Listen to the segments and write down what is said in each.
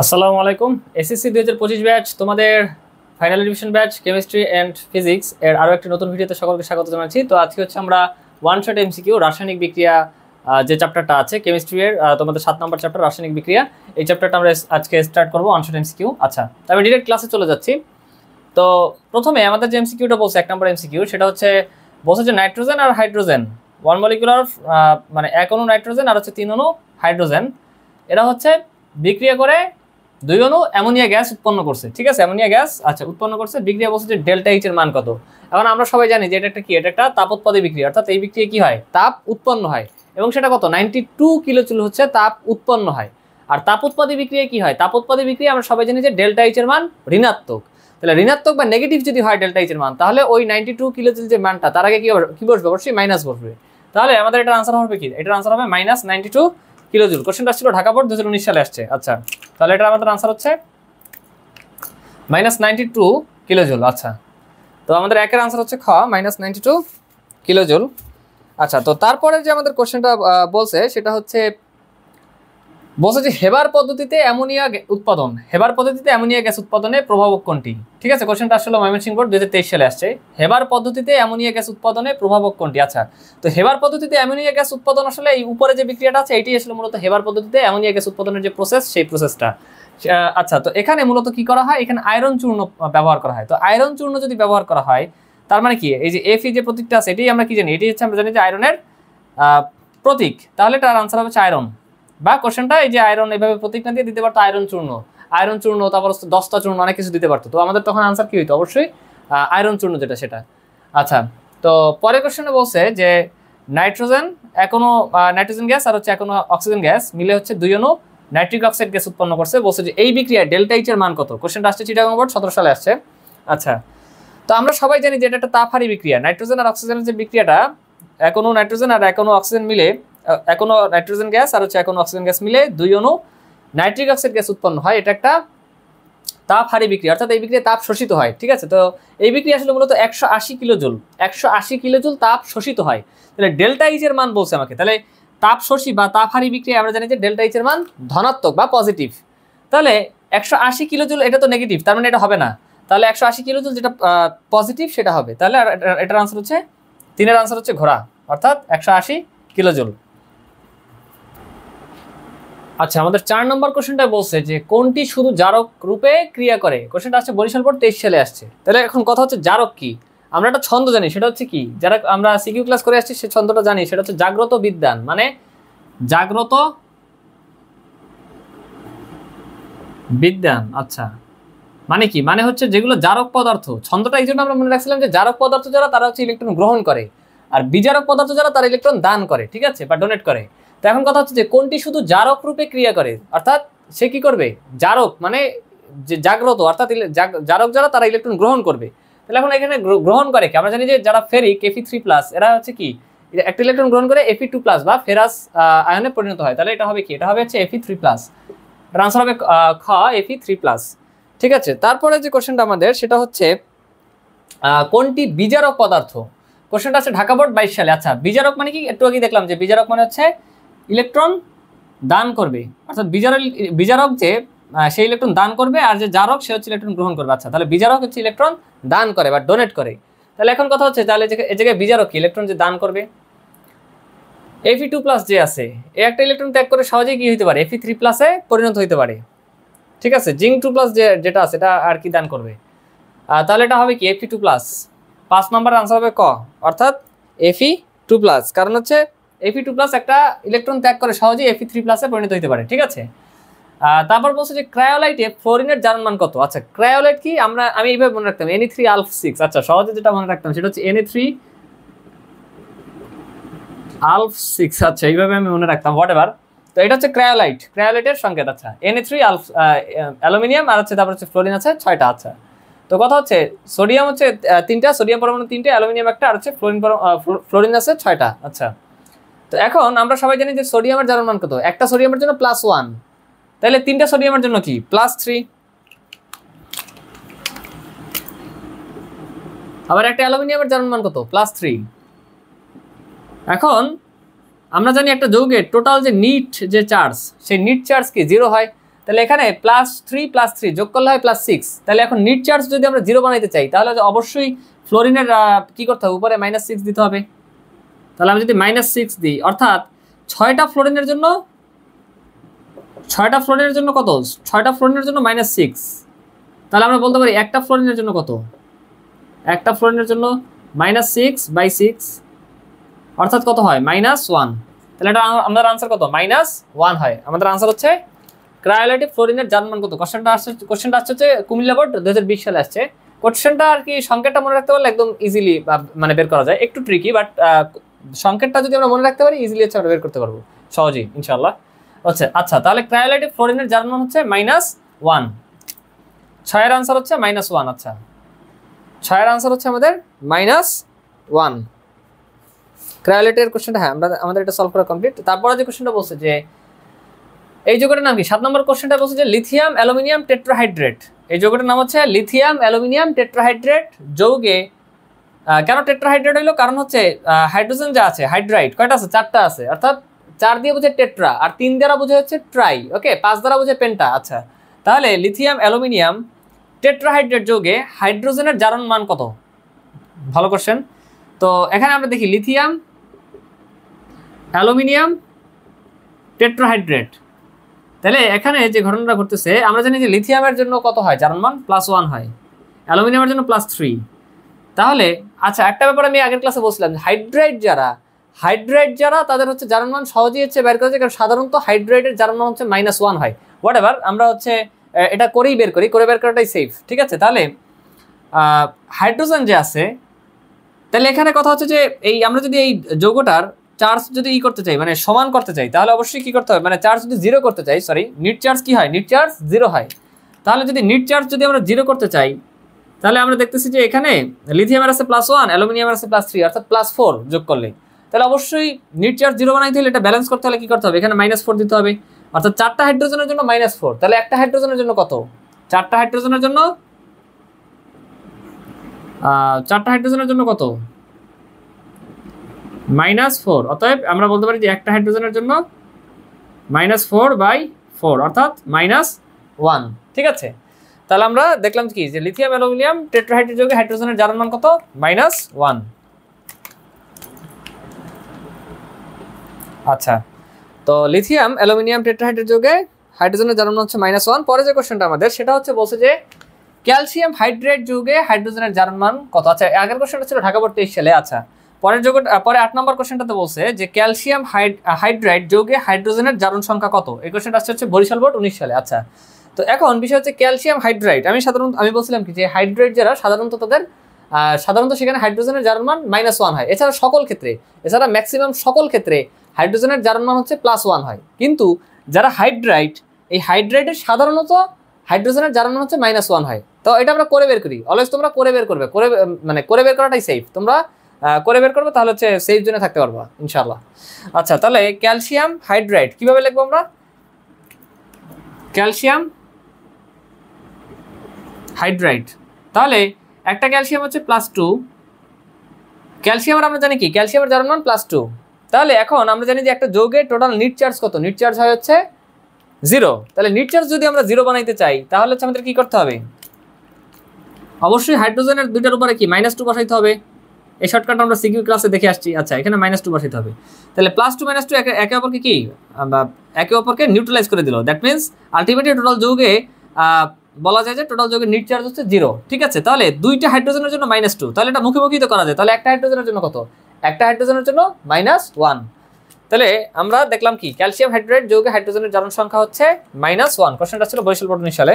আসসালামু আলাইকুম। SSC 2025 batch তোমাদের final revision batch chemistry and physics এর আরও একটি নতুন ভিডিওতে সকলকে স্বাগত জানাচ্ছি। তো আজকে হচ্ছে আমরা ওয়ান শট এমসিকিউ রাসায়নিক বিক্রিয়া যে চ্যাপ্টারটা আছে কেমিস্ট্রি এর তোমাদের 7 নম্বর চ্যাপ্টার রাসায়নিক বিক্রিয়া, এই চ্যাপ্টারটা আমরা আজকে স্টার্ট করবো ওয়ান শট এমসিকিউ। আচ্ছা, আমি ডিরেক্ট ক্লাসে চলে যাচ্ছি। তো প্রথমে আমাদের যে এমসিকিউটা বলছে 1 নম্বর এমসিকিউ, সেটা হচ্ছে বলছে যে নাইট্রোজেন আর হাইড্রোজেন ওয়ান মলিকুলার মানে 1 অণু নাইট্রোজেন আর হচ্ছে 3 অণু হাইড্রোজেন, এরা হচ্ছে বিক্রিয়া করে 2 অণু অ্যামোনিয়া গ্যাস উৎপন্ন করছে। ঠিক আছে, অ্যামোনিয়া গ্যাস আচ্ছা উৎপন্ন করছে। বিক্রিয়া বলছে যে ডেল্টা এইচ এর মান কত। এখন আমরা সবাই জানি যে এটা একটা কি, এটা একটা তাপোৎপাদী বিক্রিয়া, অর্থাৎ এই বিক্রিয়া কি হয়, তাপ উৎপন্ন হয় এবং সেটা কত 92 কিলোজুল হচ্ছে তাপ উৎপন্ন হয়। আর তাপোৎপাদী বিক্রিয়া কি হয়, তাপোৎপাদী বিক্রিয়া আমরা সবাই জানি যে ডেল্টা এইচ এর মান ঋণাত্মক। তাহলে ঋণাত্মক বা নেগেটিভ যদি হয় ডেল্টা এইচ এর মান, তাহলে ওই 92 কিলোজুল যে মানটা তার আগে কি বসবে, অবশ্যই মাইনাস বসবে। তাহলে আমাদের এটার আনসার হবে কি, এটার আনসার হবে -92 কিলোজুল। কোশ্চেনটা আসছিল ঢাকা বোর্ড 2019 সালে আসছে। আচ্ছা, তাহলে এটা আমাদের আনসার হচ্ছে -92 কিলোজুল। আচ্ছা, তো আমাদের একের আনসার হচ্ছে খ -92 কিলোজুল। আচ্ছা, তো তারপরে যে আমাদের কোশ্চেনটা বলছে সেটা হচ্ছে যে হেবার পদ্ধতিতে অ্যামোনিয়া উৎপাদন, হেবার পদ্ধতিতে অ্যামোনিয়া গ্যাস উৎপাদনে প্রভাবক কোনটি। ঠিক আছে, কোশ্চেনটা আসলে ময়মনসিংহ বোর্ড 2023 সালে আসছে। হেবার পদ্ধতিতে অ্যামোনিয়া গ্যাস উৎপাদনে প্রভাবক কোনটি। আচ্ছা, তো হেবার পদ্ধতিতে অ্যামোনিয়া গ্যাস উৎপাদন আসলে এই উপরে যে বিক্রিয়াটা আছে এটি আসলে মূলত হেবার পদ্ধতিতে অ্যামোনিয়া গ্যাস উৎপাদনের যে প্রসেস, সেই প্রসেসটা। আচ্ছা, তো এখানে মূলত কি করা হয়, এখানে আয়রন চূর্ণ ব্যবহার করা হয়। তো আয়রন চূর্ণ যদি ব্যবহার করা হয় তার মানে কি, এই যে এফি যে প্রতীকটা আছে এটি আমরা কি জানি, এটি হচ্ছে আমরা জানি যে আয়রনের প্রতীক। তাহলে তার আনসার হবে আয়রন। বা কোশ্চেনটা এই যে আয়রন এভাবে প্রতীক না দিয়ে দিতে পারতো আয়রন চূর্ণ, তারপর দস্তা চূর্ণ, অনেক কিছু দিতে পারতো। তো আমাদের তখন আনসার কি হইতো, অবশ্যই আয়রন চূর্ণ যেটা সেটা। আচ্ছা, তো পরের কোশ্চেনে বলছে যে নাইট্রোজেন এখনো নাইট্রোজেন গ্যাস আর হচ্ছে এখনো অক্সিজেন গ্যাস মিলে হচ্ছে 2 অণু নাইট্রিক অক্সাইড গ্যাস উৎপন্ন করছে। বলছে যে এই বিক্রিয়ায় ডেল্টা এইচ এর মান কত। কোশ্চেনটা আসছে চিটাগং বোর্ড 17 সালে আসছে। আচ্ছা, তো আমরা সবাই জানি যে এটা একটা তাপহারী বিক্রিয়া। নাইট্রোজেন আর অক্সিজেনের যে বিক্রিয়াটা, এখনো নাইট্রোজেন আর এখনো অক্সিজেন মিলে, এখনো নাইট্রোজেন গ্যাস আর হচ্ছে এখনো অক্সিজেন গ্যাস মিলে 2 অণু নাইট্রিক অক্সাইড গ্যাস উৎপন্ন হয়। এটা একটা তাপহারী বিক্রিয়া, অর্থাৎ এই বিক্রিয়ায় তাপ শোষিত হয়। ঠিক আছে, তো এই বিক্রিয়া আসলে মূলত 180 কিলোজুল তাপ শোষিত হয়। তাহলে ডেল্টা এইচ এর মান বলছে আমাকে, তাহলে তাপ শোষী বা তাপহারী বিক্রিয়া আমরা জানি যে ডেল্টা এইচ এর মান ধনাত্মক বা পজিটিভ। তাহলে 180 কিলোজুল এটা তো নেগেটিভ, তার মানে এটা হবে না। তাহলে 180 কিলোজুল যেটা পজিটিভ সেটা হবে। তাহলে এটার আনসার হচ্ছে 3-এর আনসার হচ্ছে ঘোড়া, অর্থাৎ 180 কিলোজুল। আচ্ছা, আমাদের 4 নম্বর কোশ্চেনটা বলছে যে কোনটি শুধু জারক রূপে ক্রিয়া করে। কোশ্চেনটা আসছে বরিশাল বোর্ড 23 সালে আসছে। তাহলে এখন কথা হচ্ছে জারক কি, আমরা একটা ছন্দ জানি, সেটা হচ্ছে কি, যারা আমরা সিকিউ ক্লাস করে আসছি সেই ছন্দটা জানি, সেটা হচ্ছে জাগ্রত বিদ্যান, মানে জাগ্রত বিদ্যান। আচ্ছা, মানে কি, মানে হচ্ছে যেগুলো জারক পদার্থ, ছন্দটা এই জন্য আমরা মনে রাখছিলাম যে জারক পদার্থ যারা তারা হচ্ছে ইলেকট্রন গ্রহণ করে, আর বিজারক পদার্থ যারা তারা ইলেকট্রন দান করে। ঠিক আছে, বা ডোনেট করে। তো এখন কথা হচ্ছে যে কোনটি শুধু জারক রূপে ক্রিয়া করে, অর্থাৎ সে কি করবে, জারক মানে যে জাগ্রত, অর্থাৎ জারক যারা তারা ইলেকট্রন গ্রহণ করবে। তাহলে এখন এখানে গ্রহণ করে কি, আমরা জানি যে যারা ফেরিক Fe3+, এরা হচ্ছে কি একটা ইলেকট্রন গ্রহণ করে Fe2+ বা ফেরাস আয়নে পরিণত হয়। তাহলে এটা হবে কি, এটা হবে হচ্ছে Fe3+। এর আনসার হবে খ Fe3+। ঠিক আছে, তারপরে যে কোশ্চেনটা আমাদের সেটা হচ্ছে কোনটি বিজারক পদার্থ। কোশ্চেনটা আছে ঢাকা বোর্ড 22 সালে। আচ্ছা, বিজারক মানে কি, একটু আগে দেখলাম যে বিজারক মানে হচ্ছে ইলেকট্রন দান করবে, অর্থাৎ বিজারক যে সেই ইলেকট্রন দান করবে, আর যে জারক সে হচ্ছে ইলেকট্রন গ্রহণ করবে। আচ্ছা, তাহলে বিজারক হচ্ছে ইলেকট্রন দান করে বা ডোনেট করে। তাহলে এখন কথা হচ্ছে তাহলে এই জায়গায় বিজারক কি, ইলেকট্রন যে দান করবে। Fe2+ যে আছে এই একটা ইলেকট্রন ত্যাগ করে সহজেই কি হতে পারে, Fe3+ এ পরিণত হতে পারে। ঠিক আছে, জিঙ্ক 2+ যেটা আছে এটা আর কি দান করবে, তাহলে এটা হবে কি Fe2+। 5 নম্বর আনসার হবে ক, অর্থাৎ Fe2+, কারণ হচ্ছে Fe2+ একটা ইলেকট্রন ত্যাগ করে সহজেই Fe3+ এ পরিণত হতে পারে। ঠিক আছে, তারপর বলছে যে ক্রায়োলাইটে ফ্লোরিনের জারণ মান কত। আচ্ছা, ক্রায়োলাইট কি, আমি এইভাবে মনে রাখতাম Na3alf6। আচ্ছা, সহজে যেটা মনে রাখতাম সেটা হচ্ছে Na3alf6। আচ্ছা, এইভাবে আমি মনে রাখতাম, হোয়াট এভার। তো এটা হচ্ছে ক্রায়োলাইটের সংকেত। আচ্ছা, Na3alf অ্যালুমিনিয়াম আর হচ্ছে তারপর হচ্ছে ফ্লোরিন আছে 6টা। আচ্ছা, তো কথা হচ্ছে সোডিয়াম হচ্ছে 3টা, সোডিয়াম পরমাণু 3টে, অ্যালুমিনিয়াম একটা, আর হচ্ছে ফ্লোরিন আছে 6টা। আচ্ছা, তো এখন আমরা সবাই জানি যে সোডিয়ামের জারণ মান কত, একটা সোডিয়ামের জন্য +1, তাহলে 3টা সোডিয়ামের জন্য কি +3, আবার একটা অ্যালুমিনিয়ামের জারণ মান কত +3। এখন আমরা জানি একটা যৌগের টোটাল যে নিট যে চার্জ, সেই নিট চার্জ কি 0 হয়। তাহলে এখানে +3 যোগ করলে হয় +6। তাহলে এখন নিট চার্জ যদি আমরা 0 বানাইতে চাই তাহলে অবশ্যই ফ্লোরিনের কি করতে হবে, উপরে -6 দিতে হবে। তাহলে আমি যদি -6 দিই, অর্থাৎ 6টা ফ্লোরিনের জন্য কত, 6টা ফ্লোরিনের জন্য -6। তাহলে আমরা বলতে পারি একটা ফ্লোরিনের জন্য কত, একটা ফ্লোরিনের জন্য -6/6, অর্থাৎ কত হয় -1। তাহলে এটা আমাদের আনসার কত, -1 হয়। আমাদের আনসার হচ্ছে ক্রায়োলাইটিক ফ্লোরিনের জার্মান মান কত। কোশ্চেনটা আসছে হচ্ছে কুমিল্লা বোর্ড 2020 সালে আসছে। কোশ্চেনটা আর কি সংকেতটা মনে রাখতে পারলে একদম ইজিলি মানে বের করা যায়, একটু ট্রিকি, বাট সংকেতটা যদি আমরা মনে রাখতে পারি ইজিলি হচ্ছে আমরা বের করতে পারবো সহজেই ইনশাআল্লাহ। আচ্ছা তাহলে ক্রায়োলাইটিক ফ্লোরিনের জার্মান মান হচ্ছে -1। 6 এর আনসার হচ্ছে -1। আচ্ছা 6 এর আনসার হচ্ছে আমাদের -1। ক্রায়োলাইটের কোশ্চেনটা, হ্যাঁ আমাদের এটা সলভ করা কমপ্লিট। তারপরে যে কোশ্চেনটা বলছে যে এই যৌগটার নাম কি, 7 নম্বর কোশ্চেনটা বলছে যে লিথিয়াম অ্যালুমিনিয়াম টেট্রাহাইড্রেট। এই যৌগটার নাম হচ্ছে লিথিয়াম অ্যালুমিনিয়াম টেট্রাহাইড্রেট যৌগে। কেন টেট্রাহাইড্রেট হইলো, কারণ হচ্ছে হাইড্রোজেন যা আছে, হাইড্রাইড কয়টা আছে, 4টা আছে, অর্থাৎ 4 দিয়ে বোঝে টেট্রা, আর 3 দ্বারা বোঝে হচ্ছে ট্রাই, ওকে, 5 দ্বারা বোঝে পেন্টা। আচ্ছা তাহলে লিথিয়াম অ্যালুমিনিয়াম টেট্রাহাইড্রেট যৌগে হাইড্রোজেনের জারণ মান কত, ভালো কোশ্চেন। তো এখানে আমরা দেখি লিথিয়াম অ্যালুমিনিয়াম টেট্রাহাইড্রেট। তাহলে এখানে যে ঘটনাটা ঘটতেছে, আমরা জানি যে লিথিয়ামের জন্য কত হয়, জারণ মান +1 হয়, অ্যালুমিনিয়ামের জন্য +3। তাহলে আচ্ছা একটা ব্যাপার আমি আগের ক্লাসে বলছিলাম, হাইড্রাইড যারা তাদের হচ্ছে জারণ মান সহজেই হচ্ছে বের করা যায়, কারণ সাধারণত হাইড্রাইডের জারণ মান হচ্ছে -1 হয়। হোয়াট এভার, আমরা হচ্ছে এটা করেই বের করি, করে বের করাটাই সেফ, ঠিক আছে। তাহলে হাইড্রোজেন যে আছে, তাহলে এখানে কথা হচ্ছে যে এই আমরা যদি এই যৌগটার চার্জ যদি করতে চাই, মানে সমান করতে চাই, তাহলে অবশ্যই কি করতে হবে, মানে চার্জ যদি 0 করতে চাই, সরি নিট চার্জ কি হয়, নিট চার্জ 0 হয়। তাহলে যদি নিট চার্জ যদি আমরা 0 করতে চাই, তাহলে আমরা দেখতেছি যে এখানে লিথিয়ামের আছে +1, অ্যালুমিনিয়ামের আছে +3, অর্থাৎ +4 যোগ করলে, তাহলে অবশ্যই নিট চার্জ 0 বানাইতে হলে এটা ব্যালেন্স করতে হলে কি করতে হবে, এখানে -4 দিতে হবে, অর্থাৎ 4টা হাইড্রোজেনের জন্য -4। তাহলে একটা হাইড্রোজেনের জন্য কত, 4টা হাইড্রোজেনের জন্য কত, -4। অতএব আমরা বলতে পারি যে একটা হাইড্রোজেনের জন্য -4/4, অর্থাৎ -1, ঠিক আছে। তাহলে আমরা দেখলাম কি যে লিথিয়াম অ্যালুমিনিয়াম টেট্রাহাইড্রেট যৌগে হাইড্রোজেনের জারণ মান কত, -1। আচ্ছা তো লিথিয়াম অ্যালুমিনিয়াম টেট্রাহাইড্রেট যৌগে হাইড্রোজেনের জারণ মান হচ্ছে -1। পরে যে কোশ্চেনটা আমাদের সেটা হচ্ছে বলছে যে ক্যালসিয়াম হাইড্রেট যৌগে হাইড্রোজেনের জারণ মান কত। আচ্ছা আগের কোশ্চেনটা ছিল ঢাকা বোর্ড 23 সালে। আচ্ছা পরে 8 নম্বর কোশ্চেনটাতে বলছে যে ক্যালসিয়াম হাইড্রাইড যৌগে হাইড্রোজেনের জারণ সংখ্যা কত। এই কোশ্চেনটা আসছে হচ্ছে বরিশাল বোর্ড 19 সালে। আচ্ছা তো এখন বিষয় হচ্ছে ক্যালসিয়াম হাইড্রাইড, আমি বলছিলাম কি যে হাইড্রাইড যারা সাধারণত সেখানে হাইড্রোজেনের জারণ মান -1 হয়। এছাড়া ম্যাক্সিমাম সকল ক্ষেত্রে হাইড্রোজেনের জারণ মান হচ্ছে +1 হয়। কিন্তু যারা হাইড্রাইড, এই হাইড্রাইডের সাধারণত হাইড্রোজেনের জারণ মান হচ্ছে -1 হয়। তো এটা আমরা করে বের করি, অলওয়েজ তোমরা করে বের করবে, করে বের করাটাই সেফ। তোমরা করে বের করবে, তাহলে হচ্ছে সেফ জোনে থাকতে পারবা ইনশাআল্লাহ। আচ্ছা তাহলে ক্যালসিয়াম হাইড্রাইড কিভাবে লিখবো আমরা, ক্যালসিয়াম হাইড্রাইড, তাহলে একটা ক্যালসিয়াম হচ্ছে +2, ক্যালসিয়ামের আমরা জানি কি ক্যালসিয়ামের জারণ মান +2। তাহলে এখন আমরা জানি যে একটা যৌগের টোটাল নিট চার্জ কত, নিট চার্জ হয় হচ্ছে 0। তাহলে নিট চার্জ যদি আমরা 0 বানাইতে চাই তাহলে হচ্ছে আমাদের কি করতে হবে, অবশ্যই হাইড্রোজেনের দুইটার উপরে কি -2 বসাইতে হবে। এই শর্টকাট আমরা সিকিউ ক্লাসে দেখে আসছি। আচ্ছা এখানে -2 বসাইতে হবে, তাহলে +2 -2 একে অপরকে কি একে অপরকে নিউট্রালাইজ করে দিল। দ্যাট মিনস আলটিমেটলি টোটাল যৌগে বলা যায় যে টোটাল যৌগের নিট চার্জ হচ্ছে 0, ঠিক আছে। তাহলে দুইটা হাইড্রোজেনের জন্য -2, তাহলে এটা মুখোমুখি তো করা যায়। তাহলে একটা হাইড্রোজেনের জন্য কত, একটা হাইড্রোজেনের জন্য -1। তাহলে আমরা দেখলাম কি ক্যালসিয়াম হাইড্রাইড যৌগে হাইড্রোজেনের জারণ সংখ্যা হচ্ছে -1। কোশ্চেনটা ছিল বরিশাল বোর্ড 19 সালে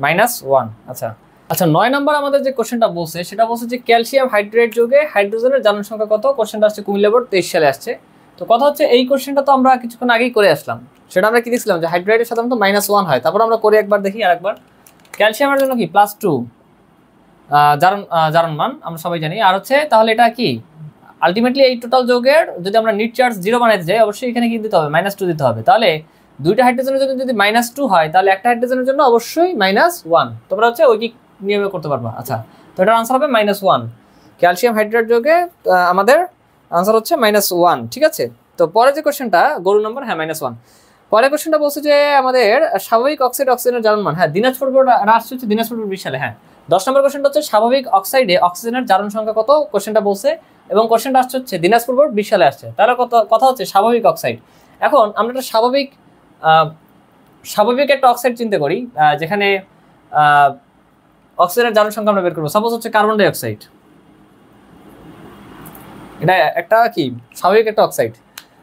-1। আচ্ছা 9 নম্বর আমাদের যে কোশ্চেনটা বলছে সেটা বলছে যে ক্যালসিয়াম হাইড্রাইড যৌগে হাইড্রোজেনের জারণ সংখ্যা কত। কোশ্চেনটা আসছে কুমিল্লা বোর্ড 23 সালে আসছে। তো কথা হচ্ছে এই কোশ্চেনটা তো আমরা কিছুক্ষণ আগেই করে আসলাম। সেটা আমরা কি দেখছিলাম যে হাইড্রাইডের সাধারণত -1 হয়। তারপর আমরা করে একবার দেখি আরেকবার। ক্যালসিয়ামের জন্য কি +2 জারণ মান আমরা সবাই জানি। আর হচ্ছে তাহলে এটা কি আলটিমেটলি এই টোটাল যৌগের যদি আমরা নিট চার্জ 0 বানাইতে যাই অবশ্যই এখানে কি দিতে হবে, -2 দিতে হবে। তাহলে দুইটা হাইড্রোজেনের জন্য যদি -2 হয় তাহলে একটা হাইড্রোজেনের জন্য অবশ্যই -1। তোমরা হচ্ছে ঐকিক নিয়মে করতে পারবা। আচ্ছা তো এটার আনসার হবে -1। ক্যালসিয়াম হাইড্রাইড যৌগে আমাদের আনসার হচ্ছে -1, ঠিক আছে। তো পরে যে কোশ্চেনটা গরু নম্বর, হ্যাঁ -1। পরের কোশ্চেনটা বলছে যে আমাদের স্বাভাবিক অক্সাইড অক্সিজেনের জারণ মান, হ্যাঁ দিনাজপুর বোর্ড আসছে হচ্ছে দিনাজপুর বোর্ড 20 সালে। হ্যাঁ 10 নম্বর কোশ্চেনটা হচ্ছে স্বাভাবিক অক্সাইডে অক্সিজেনের জারণ সংখ্যা কত, কোশ্চেনটা বলছে এবং কোশ্চেনটা আসছে হচ্ছে দিনাজপুর বোর্ড 20 সালে আসছে। তাহলে কথা হচ্ছে স্বাভাবিক অক্সাইড। এখন আমরা একটা স্বাভাবিক একটা অক্সাইড চিন্তা করি, যেখানে অক্সিজেনের জারণ সংখ্যা আমরা বের করবো। সাপোজ হচ্ছে কার্বন ডাই অক্সাইড, এটা একটা কি স্বাভাবিক একটা অক্সাইড।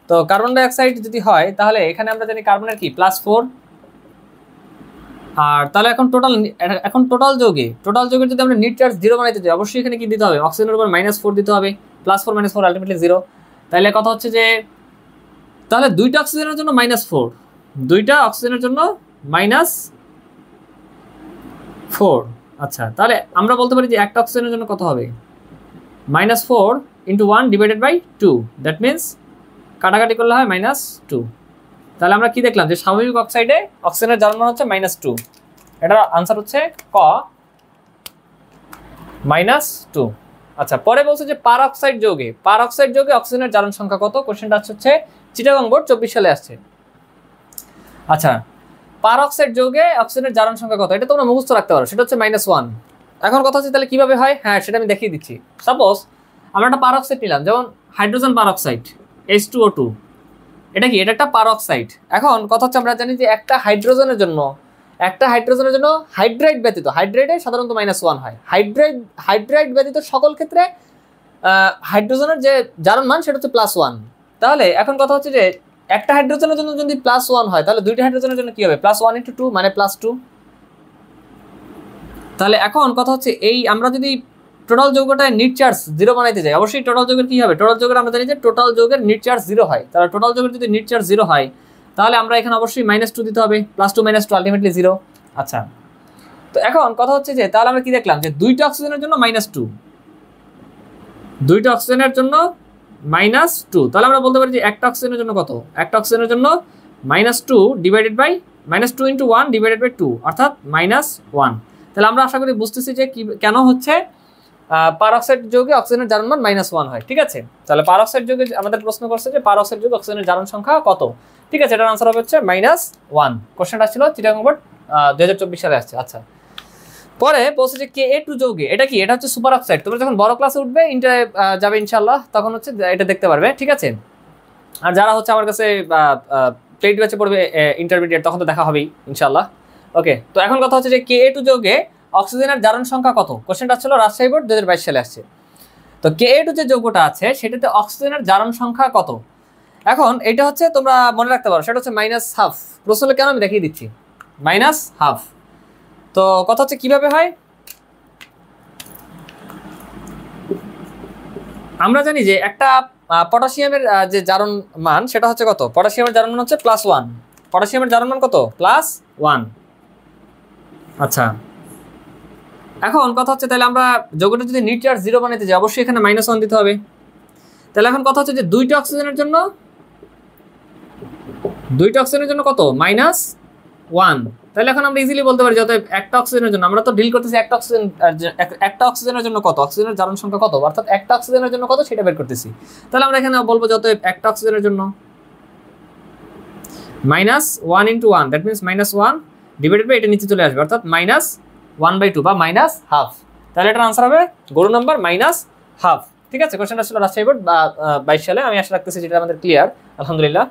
তো কার্বন ডাই অক্সাইড যদি হয় তাহলে এখানে আমরা জানি কার্বনের কি +4, আর তাহলে এখন টোটাল যৌগের যদি আমরা নিট চার্জ 0 বানাইতে চাই অবশ্যই এখানে কি দিতে হবে, অক্সিজেনের উপর -4 দিতে হবে, +4 -4 আলটিমেটলি 0। তাহলে কথা হচ্ছে যে তাহলে দুইটা অক্সিজেনের জন্য -4, দুইটা অক্সিজেনের জন্য -4। আচ্ছা তাহলে আমরা বলতে পারি যে একটা অক্সিজেনের জন্য কত হবে, -4 × 1 / 2, দ্যাট মিনস কাটাকাটি করলে হয় -2। তাহলে আমরা কি দেখলাম যে স্বাভাবিক অক্সাইডে অক্সিজেনের জারণ মান হচ্ছে -2। এটার আনসার হচ্ছে ক -2। আচ্ছা পরে বলছে যে পার অক্সাইড যৌগে অক্সিজেনের জারণ সংখ্যা কত, কোশ্চেনটা হচ্ছে চিটাগং বোর্ড 24 সালে আসছে। আচ্ছা পার অক্সাইড যৌগে অক্সিজেনের জারণ সংখ্যা কত, এটা তোমরা মুখস্থ রাখতে পারো, সেটা হচ্ছে -1। এখন কথা হচ্ছে তাহলে কিভাবে হয়, হ্যাঁ সেটা আমি দেখিয়ে দিচ্ছি। সাপোজ আমরা একটা পার অক্সাইড নিলাম, যেমন হাইড্রোজেন পার অক্সাইড H2O2, এটা কি, এটা একটা পার অক্সাইড। এখন কথা হচ্ছে আমরা জানি যে একটা হাইড্রোজেনের জন্য হাইড্রাইড ব্যতীত, হাইড্রাইডে সাধারণত -1 হয়, হাইড্রাইড ব্যতীত সকল ক্ষেত্রে হাইড্রোজেনের যে জারণ মান সেটা হচ্ছে +1। তাহলে এখন কথা হচ্ছে যে একটা হাইড্রোজেনের জন্য যদি +1 হয় তাহলে দুইটা হাইড্রোজেনের জন্য কি হবে, +1 × 2 মানে +2। তাহলে এখন কথা হচ্ছে এই আমরা যদি টোটাল যৌগটায় নিট চার্জ 0 বানাইতে যাই অবশ্যই টোটাল যৌগের কি হবে, টোটাল যৌগের আমরা জানি যে টোটাল যৌগের নিট চার্জ 0 হয়। তাহলে টোটাল যৌগের যদি নিট চার্জ 0 হয় তাহলে আমরা এখানে অবশ্যই -2 দিতে হবে, +2 - 2 আলটিমেটলি 0। আচ্ছা তো এখন কথা হচ্ছে যে তাহলে আমরা কি দেখলাম যে দুইটা অক্সিজেনের জন্য -2, দুইটা অক্সিজেনের জন্য -2। তাহলে আমরা বলতে পারি যে একটা অক্সিজেনের জন্য কত, একটা অক্সিজেনের জন্য -2 / -2 × 1 / 2 অর্থাৎ -1। তাহলে আমরা আশা করি বুঝতেছি যে কেন হচ্ছে পার অক্সাইড যৌগে অক্সিজেনের জারণ মান -1 হয়। ঠিক আছে, তাহলে পার অক্সাইড যৌগে আমাদের প্রশ্ন করছে যে পার অক্সাইড যৌগে অক্সিজেনের জারণ সংখ্যা কত। ঠিক আছে, এটার আনসার হবে হচ্ছে -1। কোশ্চেনটা ছিল চিটাগং বোর্ড 2024 সালে আসছে। আচ্ছা পরে বলছে যে Ka2 যৌগে, এটা কি, এটা হচ্ছে সুপার অক্সাইড। তোমরা যখন বড় ক্লাসে উঠবে, ইন্টারে যাবে ইনশাআল্লাহ, তখন হচ্ছে এটা দেখতে পারবে। ঠিক আছে, আর যারা হচ্ছে আমার কাছে পেইড ব্যাচে পড়বে ইন্টারমিডিয়েট, তখন তো দেখা হবেই ইনশাআল্লাহ। ওকে, তো এখন কথা হচ্ছে যে Ka2 যৌগে অক্সিজেনের জারণ সংখ্যা কত, কোশ্চেনটা ছিল রাজশাহী বোর্ড 2022 সালে আসছে। তো Ka2 যে যৌগটা আছে সেটাতে অক্সিজেনের জারণ সংখ্যা কত। এখন এটা হচ্ছে তোমরা মনে রাখতে পারো, সেটা হচ্ছে -1/2। প্রশ্ন কেন আমি দেখিয়ে দিচ্ছি, -1/2। তো কথা হচ্ছে কিভাবে হয়, আমরা জানি যে একটা পটাশিয়ামের যে জারণ মান সেটা হচ্ছে কত, পটাশিয়ামের জারণ মান হচ্ছে +1, পটাশিয়ামের জারণ মান কত, +1। আচ্ছা এখন কথা হচ্ছে তাহলে আমরা যৌগটা যদি নিট চার্জ 0 বানাইতে যাই অবশ্যই এখানে -1 দিতে হবে। তাহলে এখন কথা হচ্ছে যে দুইটা অক্সিজেনের জন্য কত, -1। তাহলে এখন আমরা ইজিলি বলতে পারি যে একটা অক্সিজেনের জন্য, আমরা তো ডিল করতেছি একটা অক্সিজেনের জন্য কত, অক্সিজেনের জারণ সংখ্যা কত, অর্থাৎ একটা অক্সিজেনের জন্য কত সেটা বের করতেছি। তাহলে আমরা এখানে বলবো যে একটা অক্সিজেনের জন্য -1 × 1, দ্যাট মিনস -1 / এটা নিচে চলে আসবে, অর্থাৎ -1/2 বা -1/2। তাহলে এটার আনসার হবে গরু নাম্বার -1/2। ঠিক আছে, কোশ্চেনটা ছিল রাজশাহী বোর্ড 22 সালে। আমি আশা রাখতেছি যেটা আমাদের ক্লিয়ার, আলহামদুলিল্লাহ।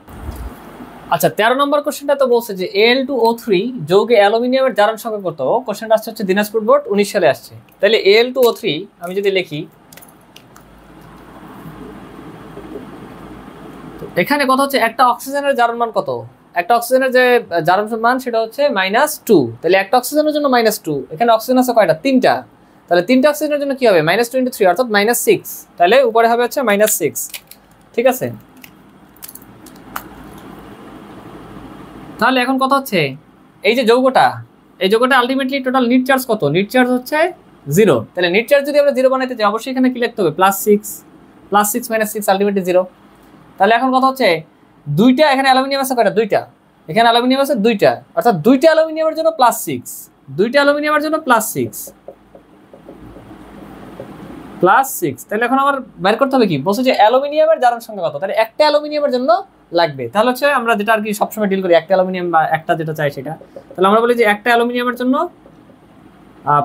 আচ্ছা 13 নম্বর কোশ্চেনটা তো বলছে যে Al2O3 যৌগে অ্যালুমিনিয়ামের জারণ সংখ্যা কত, কোশ্চেনটা আসছে হচ্ছে দিনাজপুর বোর্ড 19 সালে আসছে। তাহলে Al2O3 আমি যদি লিখি, এখানে কথা হচ্ছে একটা অক্সিজেনের জারণ মান কত, একটা অক্সিজেনের যে জারণ মান সেটা হচ্ছে -2। তাহলে একটা অক্সিজেনের জন্য -2, এখানে অক্সিজেন আছে কয়টা, 3টা। তাহলে 3টা অক্সিজেনের জন্য কি হবে, -2 × 3 অর্থাৎ -6। তাহলে উপরে হবে হচ্ছে -6। ঠিক আছে, তাহলে এখন কথা হচ্ছে এই যে যৌগটা, এই যৌগটা আলটিমেটলি টোটাল নিট চার্জ কত, নিট চার্জ হচ্ছে 0। তাহলে নিট চার্জ যদি আমরা 0 বানাইতে চাই অবশ্যই এখানে কি লিখতে হবে, +6 - 6 আলটিমেটলি 0। তাহলে এখন কথা হচ্ছে দুইটা, এখানে অ্যালুমিনিয়াম আছে কয়টা, দুইটা, এখানে অ্যালুমিনিয়াম আছে দুইটা, অর্থাৎ দুইটা অ্যালুমিনিয়ামের জন্য +6, দুইটা অ্যালুমিনিয়ামের জন্য +6। তাহলে এখন আমার বের করতে হবে কি, বলছে যে অ্যালুমিনিয়ামের জারণ সংখ্যা কত। তাহলে একটা অ্যালুমিনিয়ামের জন্য লাগবে। তাহলে হচ্ছে আমরা যেটা আর কি সবসময় ডিল করি, একটা অ্যালুমিনিয়াম বা একটা যেটা চাই সেটা, তাহলে আমরা বলি যে একটা অ্যালুমিনিয়ামের জন্য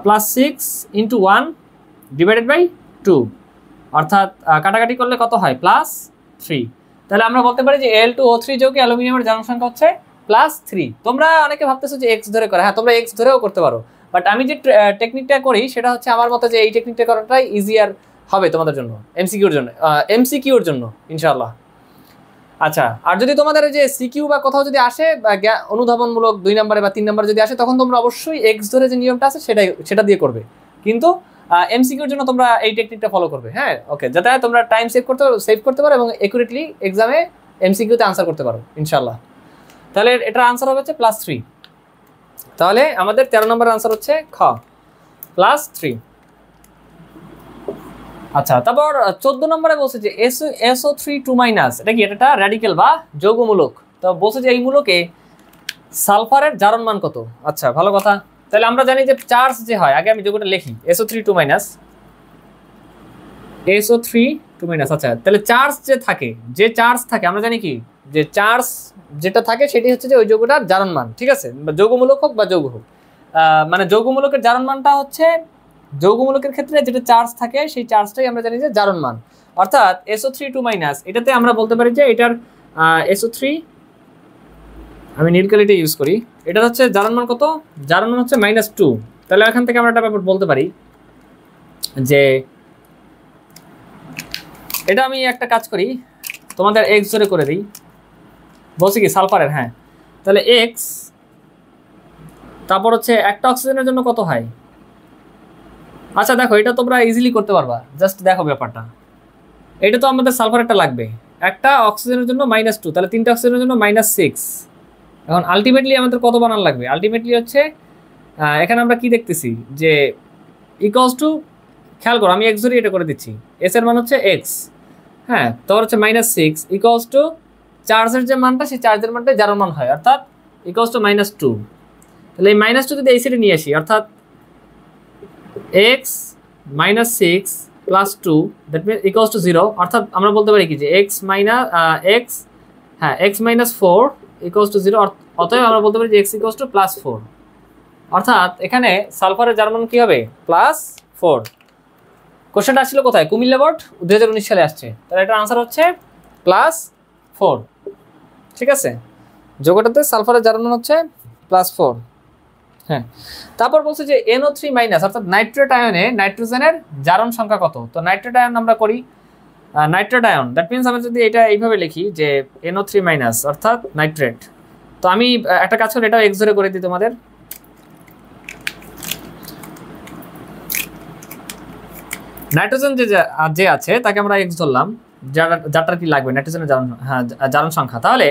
+6 × 1 ডিভাইডেড বাই 2, অর্থাৎ কাটাকাটি করলে কত হয় +3। তাহলে আমরা বলতে পারি যে Al2O3 যৌগে অ্যালুমিনিয়ামের জারণ সংখ্যা হচ্ছে +3। তোমরা অনেকে ভাবতেছো যে x ধরে করে, হ্যাঁ তোমরা x ধরেও করতে পারো, বাট আমি যে টেকনিকটা করি সেটা হচ্ছে আমার মতে যে এই টেকনিকটা করাটাই ইজিয়ার হবে তোমাদের জন্য, এমসিকিউর জন্য ইনশাআল্লাহ। আচ্ছা, আর যদি তোমাদের যে সিকিউ বা কোথাও যদি আসে অনুধাবনমূলক 2 নম্বরে বা 3 নম্বরে যদি আসে, তখন তোমরা অবশ্যই এক্স ধরে যে নিয়মটা আছে সেটা দিয়ে করবে, কিন্তু এমসিকিউর জন্য তোমরা এই টেকনিকটা ফলো করবে। হ্যাঁ ওকে, যাতে তোমরা টাইম সেভ করতে পারো এবং একুরেটলি এক্সামে এমসিকিউতে আনসার করতে পারো ইনশাআল্লাহ। তাহলে এটার আনসার হবে হচ্ছে +3। তাহলে আমাদের 13 নম্বরের আনসার হচ্ছে খ +3। আচ্ছা, তারপর 14 নম্বরে বলছে যে SO3 2- এটা কি, এটা র্যাডিক্যাল বা যৌগমূলক। তো বলছে যে এই মূলকে সালফারের জারণ মান কত। আচ্ছা ভালো কথা, তাহলে আমরা জানি যে চার্জ যে হয়, আগে আমি যৌগটা লিখি SO3 2-, SO3 2-। আচ্ছা, তাহলে চার্জ যে চার্জ থাকে আমরা জানি কি, যে চার্জ যেটা থাকে সেটি হচ্ছে যে ওই যৌগটার জারণ মান, ঠিক আছে, যৌগমূলক হোক বা যৌগ হোক, মানে যৌগমূলকের জারণ মানটা হচ্ছে, যৌগমূলকের ক্ষেত্রে যেটা চার্জ থাকে সেই চার্জটাই আমরা জানি যে জারণ মান। অর্থাৎ SO3 2-, এটাতে আমরা বলতে পারি যে এটার SO3, আমি নীল কালিটা ইউজ করি, এটা হচ্ছে জারণ মান কত, জারণ মান হচ্ছে -2। তাহলে এখান থেকে আমরা একটা ব্যাপার বলতে পারি যে এটা আমি একটা কাজ করি, তোমাদের এক্স ধরে করে দিই, বলছি কি সালফারের, হ্যাঁ তাহলে এক্স, তারপর হচ্ছে একটা অক্সিজেনের জন্য কত হয়। আচ্ছা দেখো, এটা তোমরা ইজিলি করতে পারবা, জাস্ট দেখো ব্যাপারটা, এটা তো আমাদের সালফারেরটা লাগবে, একটা অক্সিজেনের জন্য -2, তাহলে 3টা অক্সিজেনের জন্য -6। এখন আলটিমেটলি আমাদের কত বানান লাগবে, আলটিমেটলি হচ্ছে এখানে আমরা কি দেখতেছি যে ইকুয়ালস টু, খেয়াল করো আমি এক্স ধরে এটা করে দিচ্ছি, এস এর মান হচ্ছে এক্স, হ্যাঁ তারপর হচ্ছে -6 ইকুয়ালস টু চার্জের যে মানটা, সেই চার্জের মানটাই যার মান হয়, অর্থাৎ ইকুয়ালস টু -2। তাহলে এই -2 যদি এই সাইডে নিয়ে আসি, অর্থাৎ x -6 + 2 that means equals to 0, অর্থাৎ আমরা বলতে পারি কি যে x -4 ইকুয়ালস টু 0, অতএব আমরা বলতে পারি যে x ইকুয়ালস টু +4, অর্থাৎ এখানে সালফারের যার মান কি হবে +4। কোশ্চেনটা আসছিল কোথায়, কুমিল্লা বোর্ড 2019 সালে আসছে, তাহলে এটার আনসার হচ্ছে +4, ঠিক আছে, যৌগটাতে সালফারের যার মান হচ্ছে +4। হ্যাঁ, তারপর বলছে যে NO3- অর্থাৎ নাইট্রেট আয়নে নাইট্রোজেনের জারণ সংখ্যা কত। তো নাইট্রেট আয়ন আমরা করি নাইট্রেট আয়ন, দ্যাট মিনস আমরা যদি এটা এইভাবে লিখি যে NO3- অর্থাৎ নাইট্রেট, তো আমি একটা কাজ করি, এটাও এক্স ধরে করে দিই তোমাদের। নাইট্রোজেন যে আছে তাকে আমরা এক্স ধরলাম, যারটার কি লাগবে নাইট্রোজেনের জারণ সংখ্যা। তাহলে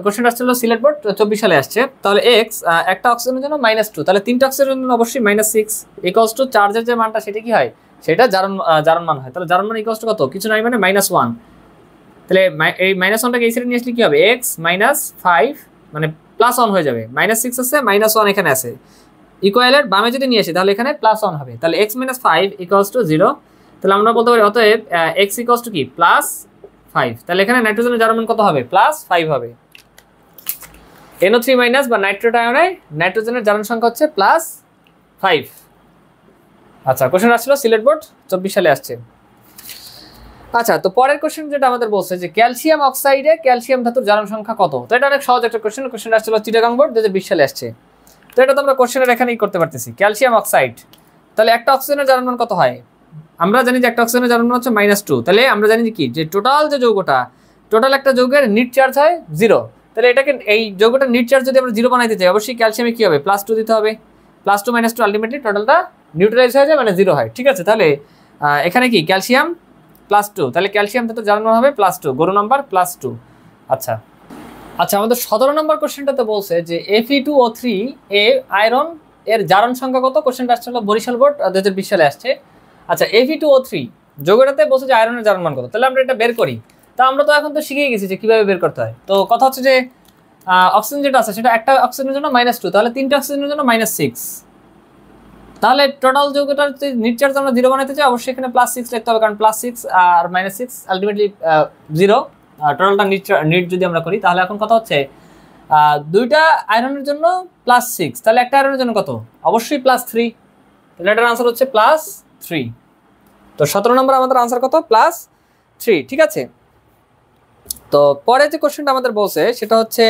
কোশ্চেনটা আসছিল সিলেট বোর্ড 24 সালে আসছে, তাহলে এক্স একটা অক্সিজেনের জন্য -2, তাহলে 3টা অক্সিজেনের জন্য অবশ্যই -6 ইকুয়ালস টু চার্জের যে মানটা সেটা কি হয়, সেটা জারণ মান হয়। তাহলে জারণ মান ইকুয়ালস টু কত, কিছু নাই মানে -1, তাহলে এই -1টাকে এই সাইডে নিয়ে আসলে কি হবে, x -5 মানে +1 হয়ে যাবে, -6 আছে -1 এখানে আছে, ইকুয়ালের বামে যদি নিয়ে আসি তাহলে এখানে +1 হবে, তাহলে x - 5 ইকুয়ালস টু 0। তাহলে আমরা বলতে পারি অতএব x ইকুয়ালস টু কি +5, তাহলে এখানে নাইট্রোজেনের জারণ মান কত হবে, +5 হবে। NO3- বা নাইট্রেট আয়নে নাইট্রোজেনের জারণ সংখ্যা হচ্ছে +5। আচ্ছা, কোশ্চেন আসছিল সিলেট বোর্ড 24 সালে আসছে। আচ্ছা, তো পরের কোশ্চেন যেটা আমাদের বলছে যে ক্যালসিয়াম অক্সাইডে ক্যালসিয়াম ধাতুর জারণ সংখ্যা কত। তো এটা অনেক সহজ একটা কোশ্চেন, কোশ্চেন আসছিল চিটাগাং বোর্ড 2020 সালে আসছে। তো এটা তো আমরা কোশ্চেনের এখানেই করতে পারতেছি, ক্যালসিয়াম অক্সাইড, তাহলে একটা অক্সিজেনের জারণ মান কত হয়, আমরা জানি যে একটা অক্সিজেনের জারণ মান হচ্ছে -2, তাহলে আমরা জানি কি যে টোটাল যে যৌগটা, টোটাল একটা যৌগের নিট চার্জ হয় 0, তাহলে এটাকে এই যৌগটার নিট চার্জ যদি আমরা 0 বানাইতে চাই, অবশ্যই ক্যালসিয়ামে কি হবে +2 দিতে হবে, +2 - 2 আলটিমেটলি টোটালটা নিউট্রালাইজ হয়ে যায় মানে 0 হয়, ঠিক আছে। তাহলে এখানে কি ক্যালসিয়াম +2, তাহলে ক্যালসিয়াম ধাতুর জারণ মান হবে +2, গরু নাম্বার +2। আচ্ছা, আমাদের 17 নম্বর কোশ্চেনটাতে বলছে যে Fe2O3 আয়রন এর জারণ সংখ্যা কত। কোশ্চেনটা আসলে বরিশাল বোর্ড 2020 সালে আসছে। আচ্ছা, Fe2O3 যৌগটাতে বলছে যে আয়রনের জারণ মান কত, তাহলে আমরা এটা বের করি। তা আমরা তো এখন তো শিখেই গেছি যে কিভাবে বের করতে হয়। তো কথা হচ্ছে যে অক্সিজেন যেটা আছে সেটা একটা অক্সিজেনের জন্য -2, তাহলে 3টা অক্সিজেনের জন্য -6, তাহলে টোটাল যৌগটার নিট চার্জ আমরা 0 বানাইতে চাই, অবশ্যই এখানে +6 লিখতে হবে, কারণ +6 আর -6 আলটিমেটলি 0, টোটালটা নিট যদি আমরা করি, তাহলে এখন কথা হচ্ছে দুইটা আয়রনের জন্য +6, তাহলে একটা আয়রনের জন্য কত? অবশ্যই +3, তাহলে এটার আনসার হচ্ছে +3। তো 17 নম্বর আমাদের আনসার কত? +3, ঠিক আছে। তো পরে যে কোশ্চেনটা আমাদের বলছে সেটা হচ্ছে,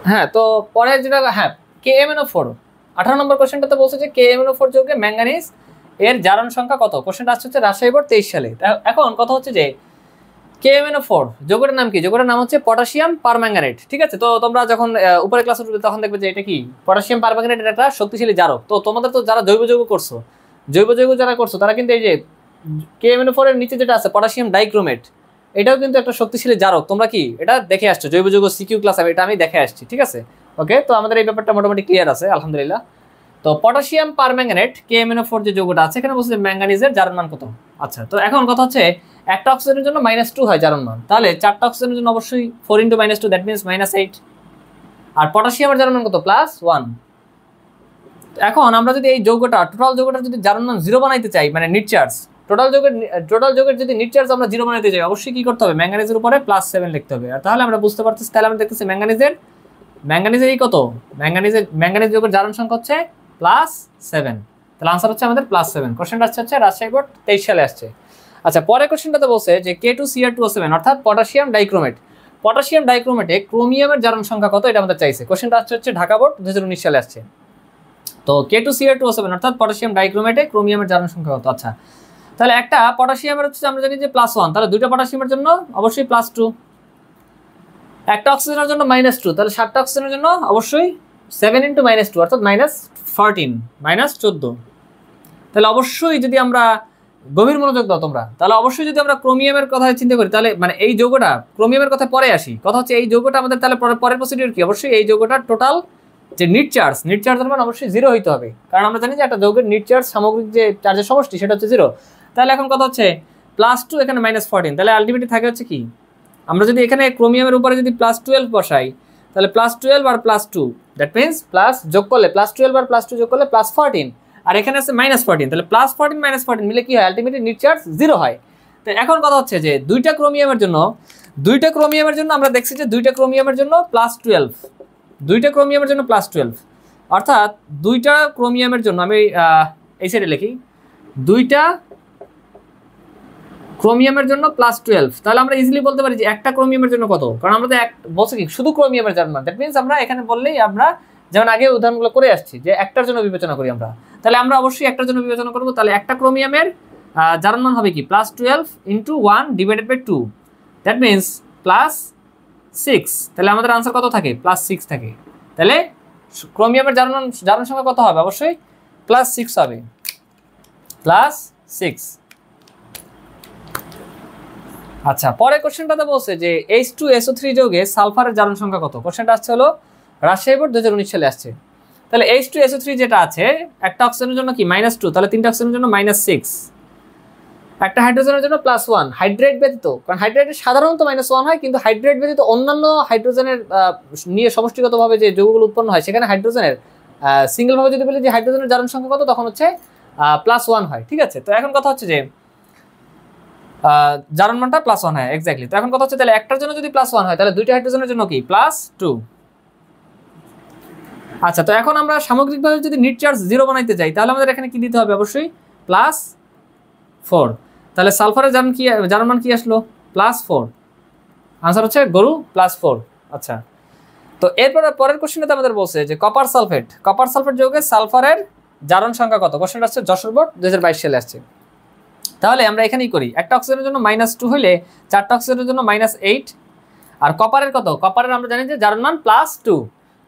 হ্যাঁ, তো পরে যেটা, হ্যাঁ, KMnO4 18 নম্বর কোশ্চেনটাতে বলছে যে KMnO4 যৌগে ম্যাঙ্গানিজ এর জারণ সংখ্যা কত? কোশ্চেনটা আসছে হচ্ছে রাজশাহী বোর্ড 23 সালে। এখন কথা হচ্ছে যে KMnO4 যৌগটার নাম কি? যৌগটার নাম হচ্ছে পটাশিয়াম পারম্যাঙ্গানেট, ঠিক আছে। তো তোমরা যখন উপরে ক্লাসে উঠবে তখন দেখবে যে এটা কি পটাশিয়াম পারম্যাঙ্গানেট, এটা একটা শক্তিশালী জারক। তো তোমাদের তো যারা জৈব যৌগ করছো, যারা করছো তারা কিন্তু এই যে KMnO4 এর নিচে যেটা আছে পটাশিয়াম ডাইক্রোমেট, এটাও কিন্তু একটা শক্তিশালী জারক। তোমরা কি এটা দেখে আসছো জৈব যৌগ সিকিউ ক্লাস, এটা আমি দেখে আসছি, ঠিক আছে। ওকে, তো আমাদের এই ব্যাপারটা মোটামুটি ক্লিয়ার আছে আলহামদুলিল্লাহ। তো পটাশিয়াম পারম্যাঙ্গানেট KMnO4 যে যৌগটা আছে, এখানে বলছে ম্যাঙ্গানিজের জারণ মান কত। আচ্ছা, তো এখন কথা হচ্ছে একটা অক্সিজেনের জন্য -2 হয় জারণ মান, তাহলে চারটা অক্সিজেনের জন্য অবশ্যই 4 × -2, দ্যাট মিনস -8। আর পটাশিয়ামের জারণ মান কত? +1। এখন আমরা যদি এই যৌগটা, টোটাল যৌগটার যদি জারণ মান 0 বানাইতে চাই, মানে নিট চার্জ, টোটাল যৌগের যদি নিট চার্জ আমরা 0 বানাইতে চাই, অবশ্যই কি করতে হবে? ম্যাঙ্গানিজের উপরে +7 লিখতে হবে। আর তাহলে আমরা বুঝতে পারতেছি, তাহলে আমরা দেখতেছি ম্যাঙ্গানিজের কত? ম্যাঙ্গানিজ যৌগের জারণ সংখ্যা হচ্ছে +7, তাহলে আনসার হচ্ছে আমাদের +7। কোশ্চেনটা হচ্ছে রাজশাহী বোর্ড 23 সালে আসছে। আচ্ছা, পরের কোশ্চেনটাতে বলছে যে K2Cr2O7 অর্থাৎ পটাশিয়াম ডাইক্রোমেট, পটাশিয়াম ডাইক্রোমেটে ক্রোমিয়ামের জারণ সংখ্যা কত? এটা আমাদের চাইছে। কোশ্চেনটা হচ্ছে ঢাকা বোর্ড 2019 সালে আসছে। তো K2Cr2O7 অর্থাৎ পটাশিয়াম ডাইক্রোমেটে ক্রোমিয়ামের জারণ সংখ্যা কত? আচ্ছা, তাহলে একটা পটাশিয়ামের হচ্ছে আমরা জানি যে +1, তাহলে দুইটা পটাশিয়ামের জন্য অবশ্যই +2, একটা অক্সিজেনের জন্য -2, তাহলে 7টা অক্সিজেনের জন্য অবশ্যই 7 × -2 অর্থাৎ -14, -14। তাহলে অবশ্যই যদি আমরা গভীর মনোযোগ দাও তোমরা, তাহলে অবশ্যই যদি আমরা ক্রোমিয়ামের কথা চিন্তা করি, তাহলে মানে এই যৌগটা, ক্রোমিয়ামের কথা পরে আসি, কথা হচ্ছে এই যৌগটা আমাদের তাহলে পরের প্রসিডিউর কি? অবশ্যই এই যৌগটার টোটাল যে নিট চার্জের মান অবশ্যই 0 হইতে হবে, কারণ আমরা জানি যে একটা যৌগের নিট চার্জ, সামগ্রিক যে চার্জের সমষ্টি, সেটা হচ্ছে 0। তাহলে এখন কথা হচ্ছে +2, এখানে -14, তাহলে আলটিমেটলি থাকে হচ্ছে কি? আমরা যদি এখানে ক্রোমিয়ামের উপরে যদি +12 বসাই, তাহলে +12 আর +2, দ্যাট মিনস প্লাস যোগ করলে +12 আর +2 যোগ করলে +14, আর এখানে আছে -14, তাহলে +14 -14 মিলে কি হয়? আলটিমেটলি নিট চার্জ 0 হয়। তো এখন কথা হচ্ছে যে দুইটা ক্রোমিয়ামের জন্য আমরা দেখছি যে দুইটা ক্রোমিয়ামের জন্য +12, দুইটা ক্রোমিয়ামের জন্য +12, অর্থাৎ দুইটা ক্রোমিয়ামের জন্য আমি এই সাইডে লিখি, দুইটা ক্রোমিয়ামের জন্য +12, তাহলে আমরা ইজিলি বলতে পারি যে একটা ক্রোমিয়ামের জন্য কত, কারণ আমরা তো বলছি কি শুধু ক্রোমিয়ামের জারণ মান, দ্যাট মিনস আমরা এখানে বললেই আমরা যেমন আগে উদাহরণগুলো করে আসছি যে একটার জন্য বিবেচনা করি আমরা, তাহলে আমরা অবশ্যই একটার জন্য বিবেচনা করব। তাহলে একটা ক্রোমিয়ামের জারণ মান হবে কি? +12 × 1 / 2, দ্যাট মিনস +6। তাহলে আমাদের আনসার কত থাকে? +6 থাকে। তাহলে ক্রোমিয়ামের জারণ সংখ্যা কত হবে? অবশ্যই +6 হবে, +6। আচ্ছা, পরের কোশ্চেনটাতে বলছে যে H2SO3 যৌগে সালফারের জারণ সংখ্যা কত? কোশ্চেনটা আসছে হলো রাজশাহী বোর্ড 2019 সালে আসছে। তাহলে H2SO3 যেটা আছে, একটা অক্সিজেনের জন্য কি -2, তাহলে তিনটা অক্সিজেনের জন্য -6, একটা হাইড্রোজেনের জন্য +1, হাইড্রেট ব্যতীত, কারণ হাইড্রেটের সাধারণত -1 হয়, কিন্তু হাইড্রেট ব্যতীত অন্যান্য হাইড্রোজেনের নিয়ে সমষ্টিগতভাবে যে যৌগগুলো উৎপন্ন হয়, সেখানে হাইড্রোজেনের সিঙ্গেলভাবে যদি বলি যে হাইড্রোজেনের জারণ সংখ্যা কত, তখন হচ্ছে +1 হয়, ঠিক আছে। তো এখন কথা হচ্ছে যে জারণ মানটা +1 হয়, এক্স্যাক্টলি। তো এখন কথা হচ্ছে তাহলে একটার জন্য যদি +1 হয়, তাহলে দুইটা হাইড্রোজেনের জন্য কি? +2। আচ্ছা, তো এখন আমরা সামগ্রিকভাবে যদি নিট চার্জ 0 বানাইতে যাই, তাহলে আমাদের এখানে কি দিতে হবে? অবশ্যই +4। তাহলে সালফারের জারণ মান কি আসলো? +4। আনসার হচ্ছে গরু +4। আচ্ছা, তো এরপরে পরের কোশ্চেনটাতে আমাদের বলছে যে কপার সালফেট যৌগে সালফারের জারণ সংখ্যা কত? কোশ্চেনটা আসছে যশোর বোর্ড 2022 সালে আসছে। তাহলে আমরা এখানেই করি, একটা অক্সিজেনের জন্য -2 হইলে চারটা অক্সিজেনের জন্য -8, আর কপারের কত? কপারের আমরা জানি যে জারণ মান +2,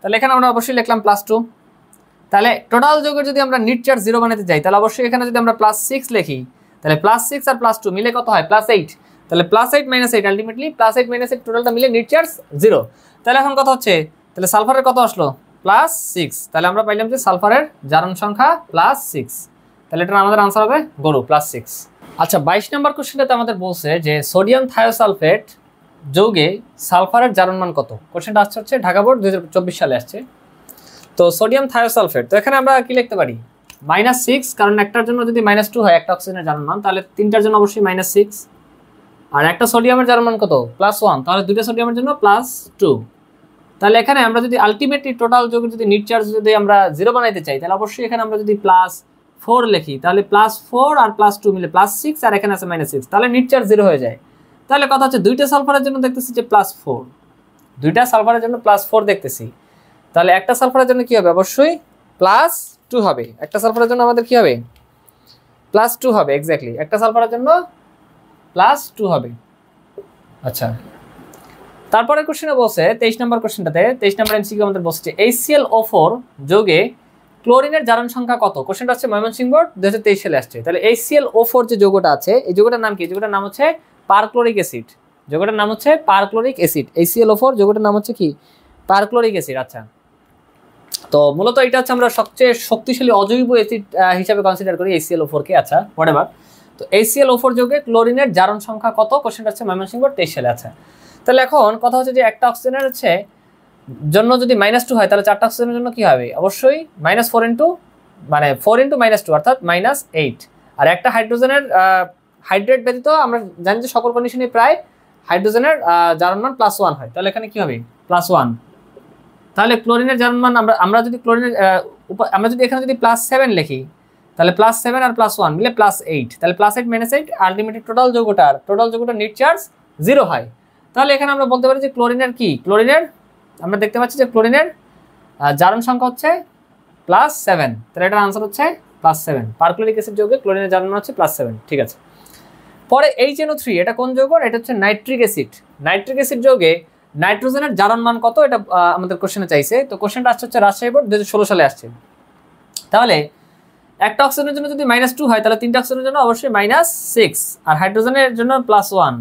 তাহলে এখানে আমরা অবশ্যই লিখলাম +2। তাহলে টোটাল যৌগের যদি আমরা নিট চার্জ 0 বানাতে যাই, তাহলে অবশ্যই এখানে যদি আমরা +6 লিখি, তাহলে +6 আর +2 মিলে কত হয়? +8, তাহলে +8 - 8, আলটিমেটলি +8 - 8 টোটালটা মিলে নিট চার্জ 0। তাহলে এখন কথা হচ্ছে তাহলে সালফারের কত আসলো? +6। তাহলে আমরা পাইলাম যে সালফারের জারণ সংখ্যা +6, তাহলে এটা আমাদের আনসার হবে গরু +6। আচ্ছা, 22 নম্বর কোশ্চেনটাতে আমাদের বলছে যে সোডিয়াম থায়োসালফেট যৌগে সালফারের জারণ মান কত? কোশ্চেনটা আসছে হচ্ছে ঢাকা বোর্ড 2024 সালে আসছে। তো সোডিয়াম থায়োসালফেট, তো এখানে আমরা কি লিখতে পারি? -6, কারণ একটার জন্য যদি -2 হয় একটা অক্সিজেনের জারণ মান, তাহলে তিনটার জন্য অবশ্যই -6, আর একটা সোডিয়ামের জারণ মান কত +1, তাহলে দুইটা সোডিয়ামের জন্য +2। তাহলে এখানে আমরা যদি আলটিমেটলি টোটাল যৌগের যদি নিট চার্জ যদি আমরা 0 বানাইতে চাই, তাহলে অবশ্যই এখানে আমরা যদি +4 লিখি, তাহলে +4 আর +2 মিলে +6, আর এখানে আছে -6, তাহলে নিট চার্জ 0 হয়ে যায়। তাহলে কথা হচ্ছে দুইটা সালফারের জন্য দেখতেছি যে +4, দুইটা সালফারের জন্য +4 দেখতেছি, তাহলে একটা সালফারের জন্য কি হবে, অবশ্যই +2 হবে। একটা সালফারের জন্য আমাদের কি হবে, +2 হবে, এক্স্যাক্টলি একটা সালফারের জন্য +2 হবে। আচ্ছা, তারপরে কোশ্চেনে বলছে 23 নম্বর কোশ্চেনটাতে, 23 নম্বর এমসিকিউ আমাদের বলছে HClO4 যৌগে ক্লোরিনের জারণ সংখ্যা কত। কোশ্চেনটা হচ্ছে ময়মনসিংহ বোর্ড 2023 সালে আসছে। তাহলে HClO4 যে যৌগটা আছে, এই যৌগটার নাম কি? যৌগটার নাম হচ্ছে পারক্লোরিক অ্যাসিড। যৌগটার নাম হচ্ছে পারক্লোরিক অ্যাসিড। HClO4 যৌগটার নাম হচ্ছে কি? Perchloric acid. আচ্ছা, তো মূলত এটা হচ্ছে আমরা সবচেয়ে শক্তিশালী অজৈব অ্যাসিড হিসাবে কনসিডার করি HClO4 কে। আচ্ছা, হোয়াটএভার। তো HClO4 যৌগে ক্লোরিনের জারণ সংখ্যা কত? কোশ্চেনটা হচ্ছে ময়মনসিংহ বোর্ড 23 সালে। আচ্ছা, তাহলে এখন কথা হচ্ছে যে একটা অক্সিজেনের হচ্ছে জন্য যদি -2 হয়, তাহলে চারটা অক্সিজেনের জন্য কি হবে, অবশ্যই -4 ইন্টু মানে 4 ইন্টু -2 অর্থাৎ -8। আর একটা হাইড্রোজেনের হাইড্রেট ব্যতীত আমরা জানি যে সকল কন্ডিশনে প্রায় হাইড্রোজেনের জারণ মান +1 হয়, তাহলে এখানে কি হবে, +1। তাহলে ক্লোরিনের জারণ মান আমরা যদি ক্লোরিনের আমরা যদি এখানে যদি +7 লিখি, তাহলে +7 আর +1 মিলে +8, তাহলে +8 -8 আলটিমেটলি টোটাল যৌগটার নিট চার্জ 0 হয়। তাহলে এখানে আমরা বলতে পারি যে ক্লোরিনের কি, ক্লোরিনের আমরা দেখতে পাচ্ছি যে ক্লোরিনের জারণ সংখ্যা হচ্ছে +7, তাহলে এটার আনসার হচ্ছে +7। পারক্লোরিক অ্যাসিড যৌগে ক্লোরিনের জারণ মান হচ্ছে +7। ঠিক আছে, পরে HNO3 এটা কোন যৌগ? এটা হচ্ছে নাইট্রিক অ্যাসিড। নাইট্রিক অ্যাসিড যৌগে নাইট্রোজেনের জারণ মান কত, এটা আমাদের কোশ্চেনে চাইছে। তো কোশ্চেনটা আসছে হচ্ছে রাজশাহী বোর্ড 2016 সালে আসছে। তাহলে একটা অক্সিজেনের জন্য যদি -2 হয়, তাহলে তিনটা অক্সিজেনের জন্য অবশ্যই -6, আর হাইড্রোজেনের জন্য +1।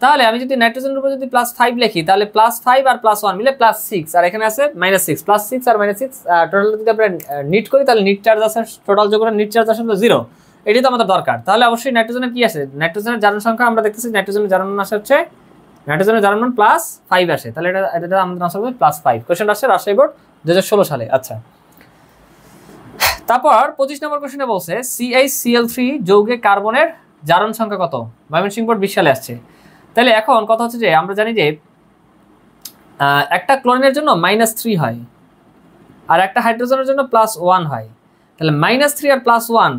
তাহলে আমি যদি নাইট্রোজেনের উপর যদি +5 লিখি, তাহলে +5 আর +1 মিলে +6, আর এখানে আছে -6, +6 আর -6 টোটাল যদি আমরা নিট করি, তাহলে নিট চার্জ আছে, টোটাল যৌগের নিট চার্জ আসলে 0। এটি তো আমাদের দরকার। তাহলে অবশ্যই নাইট্রোজেনের কি আসে, নাইট্রোজেনের জারণ সংখ্যা আমরা দেখতেছি নাইট্রোজেনের জারণ মান আসে হচ্ছে নাইট্রোজেনের জারণ মান +5 আসে, তাহলে এটা আমাদের আনসার হবে +5। কোশ্চেনটা আসছে রাজশাহী বোর্ড 2016 সালে। আচ্ছা, তারপর 25 নম্বর কোশ্চেনে বলছে CH-Cl3 যৌগে কার্বনের জারণ সংখ্যা কত। ময়মনসিংহ বোর্ড 20 সালে আসছে। তাহলে এখন কথা হচ্ছে যে আমরা জানি যে একটা ক্লোরিনের জন্য -3 হয়, আর একটা হাইড্রোজেনের জন্য +1 হয়। তাহলে -3 আর +1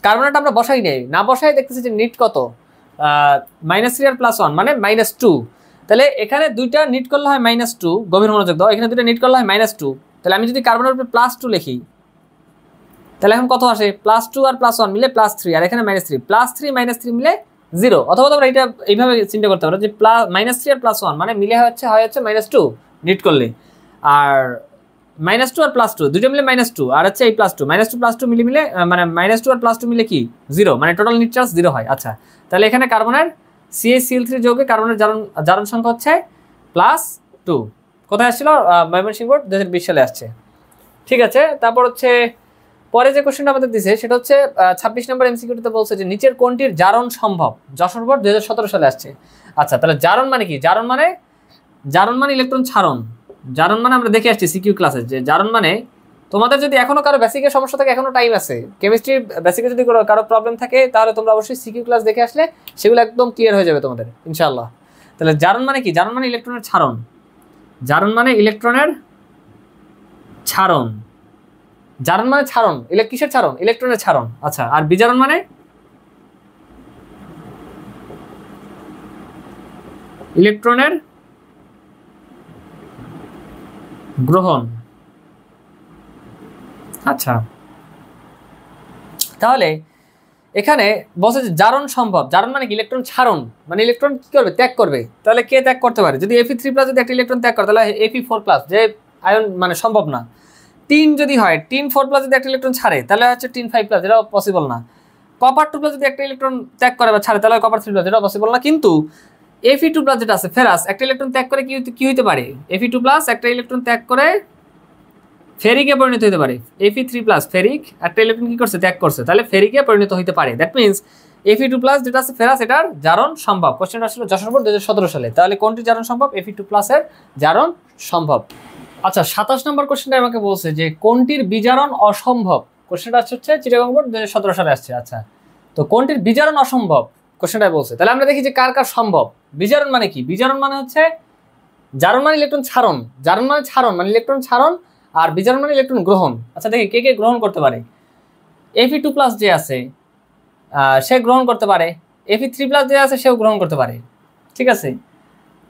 কার্বনেট আমরা বসাই নেই, না বসাই দেখতেছি যে নিট কত, -3 আর +1 মানে -2। তাহলে এখানে দুইটা নিট করলে হয় -2, গভীর মনোযোগ দাও, এখানে দুইটা নিট করলে হয় -2। তাহলে আমি যদি কার্বনের উপরে +2 লিখি, তাহলে এখন কত আসে, +2 আর +1 মিলে +3, আর এখানে -3, +3 -3 মিলে 0। অথবা তোমরা এটা এইভাবে চিন্তা করতে পারো যে -3 আর +1 মানে মিলে হয় হচ্ছে -2 নিট করলে, আর -2 আর +2 দুইটা মিলে -2, আর হচ্ছে এই +2 -2 মিলে মানে -2 আর +2 মিলে কি 0, মানে টোটাল নিট চার্জ 0 হয়। আচ্ছা, তাহলে এখানে কার্বনের CH-Cl3 যৌগে কার্বনের জারণ সংখ্যা হচ্ছে +2। কোথায় আসছিল, ময়মনসিংহ বোর্ড 2020 সালে আসছে। ঠিক আছে, তারপর হচ্ছে পরে যে কোশ্চেনটা আমাদের দিছে সেটা হচ্ছে 26 নম্বর এমসিকিউতে বলছে যে নিচের কোনটির জারণ সম্ভব। যশোর বোর্ড 2017 সালে আসছে। আচ্ছা, তাহলে জারণ মানে কি, জারণ মানে ইলেকট্রন ছাড়ন। জারণ মানে আমরা দেখে আসছি সিকিউ ক্লাসে যে জারণ মানে, তোমাদের যদি এখনো কারো বেসিকের সমস্যা থাকে, এখনো টাইম আছে, কেমিস্ট্রি বেসিকে যদি কারো প্রবলেম থাকে, তাহলে তোমরা অবশ্যই সিকিউ ক্লাস দেখে আসলে সেগুলো একদম ক্লিয়ার হয়ে যাবে তোমাদের ইনশাআল্লাহ। তাহলে জারণ মানে কি, জারণ মানে ইলেকট্রনের ছাড়ন। জারণ মানে ইলেকট্রনের ছাড়ন, জারণ মানে ছাড়ন, কিসের ছাড়ন, ইলেকট্রনের ছাড়ন। আচ্ছা, আর বিজারণ মানে ইলেকট্রনের গ্রহণ। আচ্ছা, তাহলে এখানে বলছে যে জারণ সম্ভব, জারণ মানে কি ইলেকট্রন ছাড়ন, মানে ইলেকট্রন কি করবে, ত্যাগ করবে। তাহলে কে ত্যাগ করতে পারে, যদি Fe3+ যদি একটা ইলেকট্রন ত্যাগ করে, তাহলে Fe4+ যে আয়ন মানে সম্ভব না। টিন যদি হয়, টিন 4+ যদি একটা ইলেকট্রন ছাড়ে, তাহলে হচ্ছে টিন 5+, এটাও পসিবল না। কপার 2+ যদি একটা ইলেকট্রন ত্যাগ করে বা ছাড়ে, তাহলে কপার 3+, এটাও পসিবল না। কিন্তু Fe2+ যেটা আছে, ফেরাস একটা ইলেকট্রন ত্যাগ করে কি হইতে পারে, Fe2+ একটা ইলেকট্রন ত্যাগ করে ফেরিকে পরিণত হতে পারে। Fe3+ ফেরিক একটা ইলেকট্রন কি করছে, ত্যাগ করছে, তাহলে ফেরিকে পরিণত হতে পারে। দ্যাট মিনস Fe2+ যেটা আছে ফেরাস, এটার জারণ সম্ভব। কোশ্চেনটা আসলে যশোর বোর্ড 2017 সালে। তাহলে কোনটি জারণ সম্ভব, Fe2+ এর জারণ সম্ভব। আচ্ছা, 27 নম্বর কোশ্চেনটা আমাকে বলছে যে কোনটির বিজারণ অসম্ভব। কোশ্চেনটা হচ্ছে চিটাগং বোর্ড 2017 সালে আসছে। আচ্ছা, তো কোনটির বিজারণ অসম্ভব, কোশ্চেনটাই বলছে। তাহলে আমরা দেখি যে কার কার সম্ভব। বিজারণ মানে কি? বিজারণ মানে হচ্ছে জারণ মানে ইলেকট্রন ছাড়ন, জারণ মানে ছাড়ন মানে ইলেকট্রন ছাড়ন, আর বিজারণ মানে ইলেকট্রন গ্রহণ। আচ্ছা দেখি কে কে গ্রহণ করতে পারে। Fe2+ যে আছে সে গ্রহণ করতে পারে, Fe3+ যে আছে সেও গ্রহণ করতে পারে, ঠিক আছে।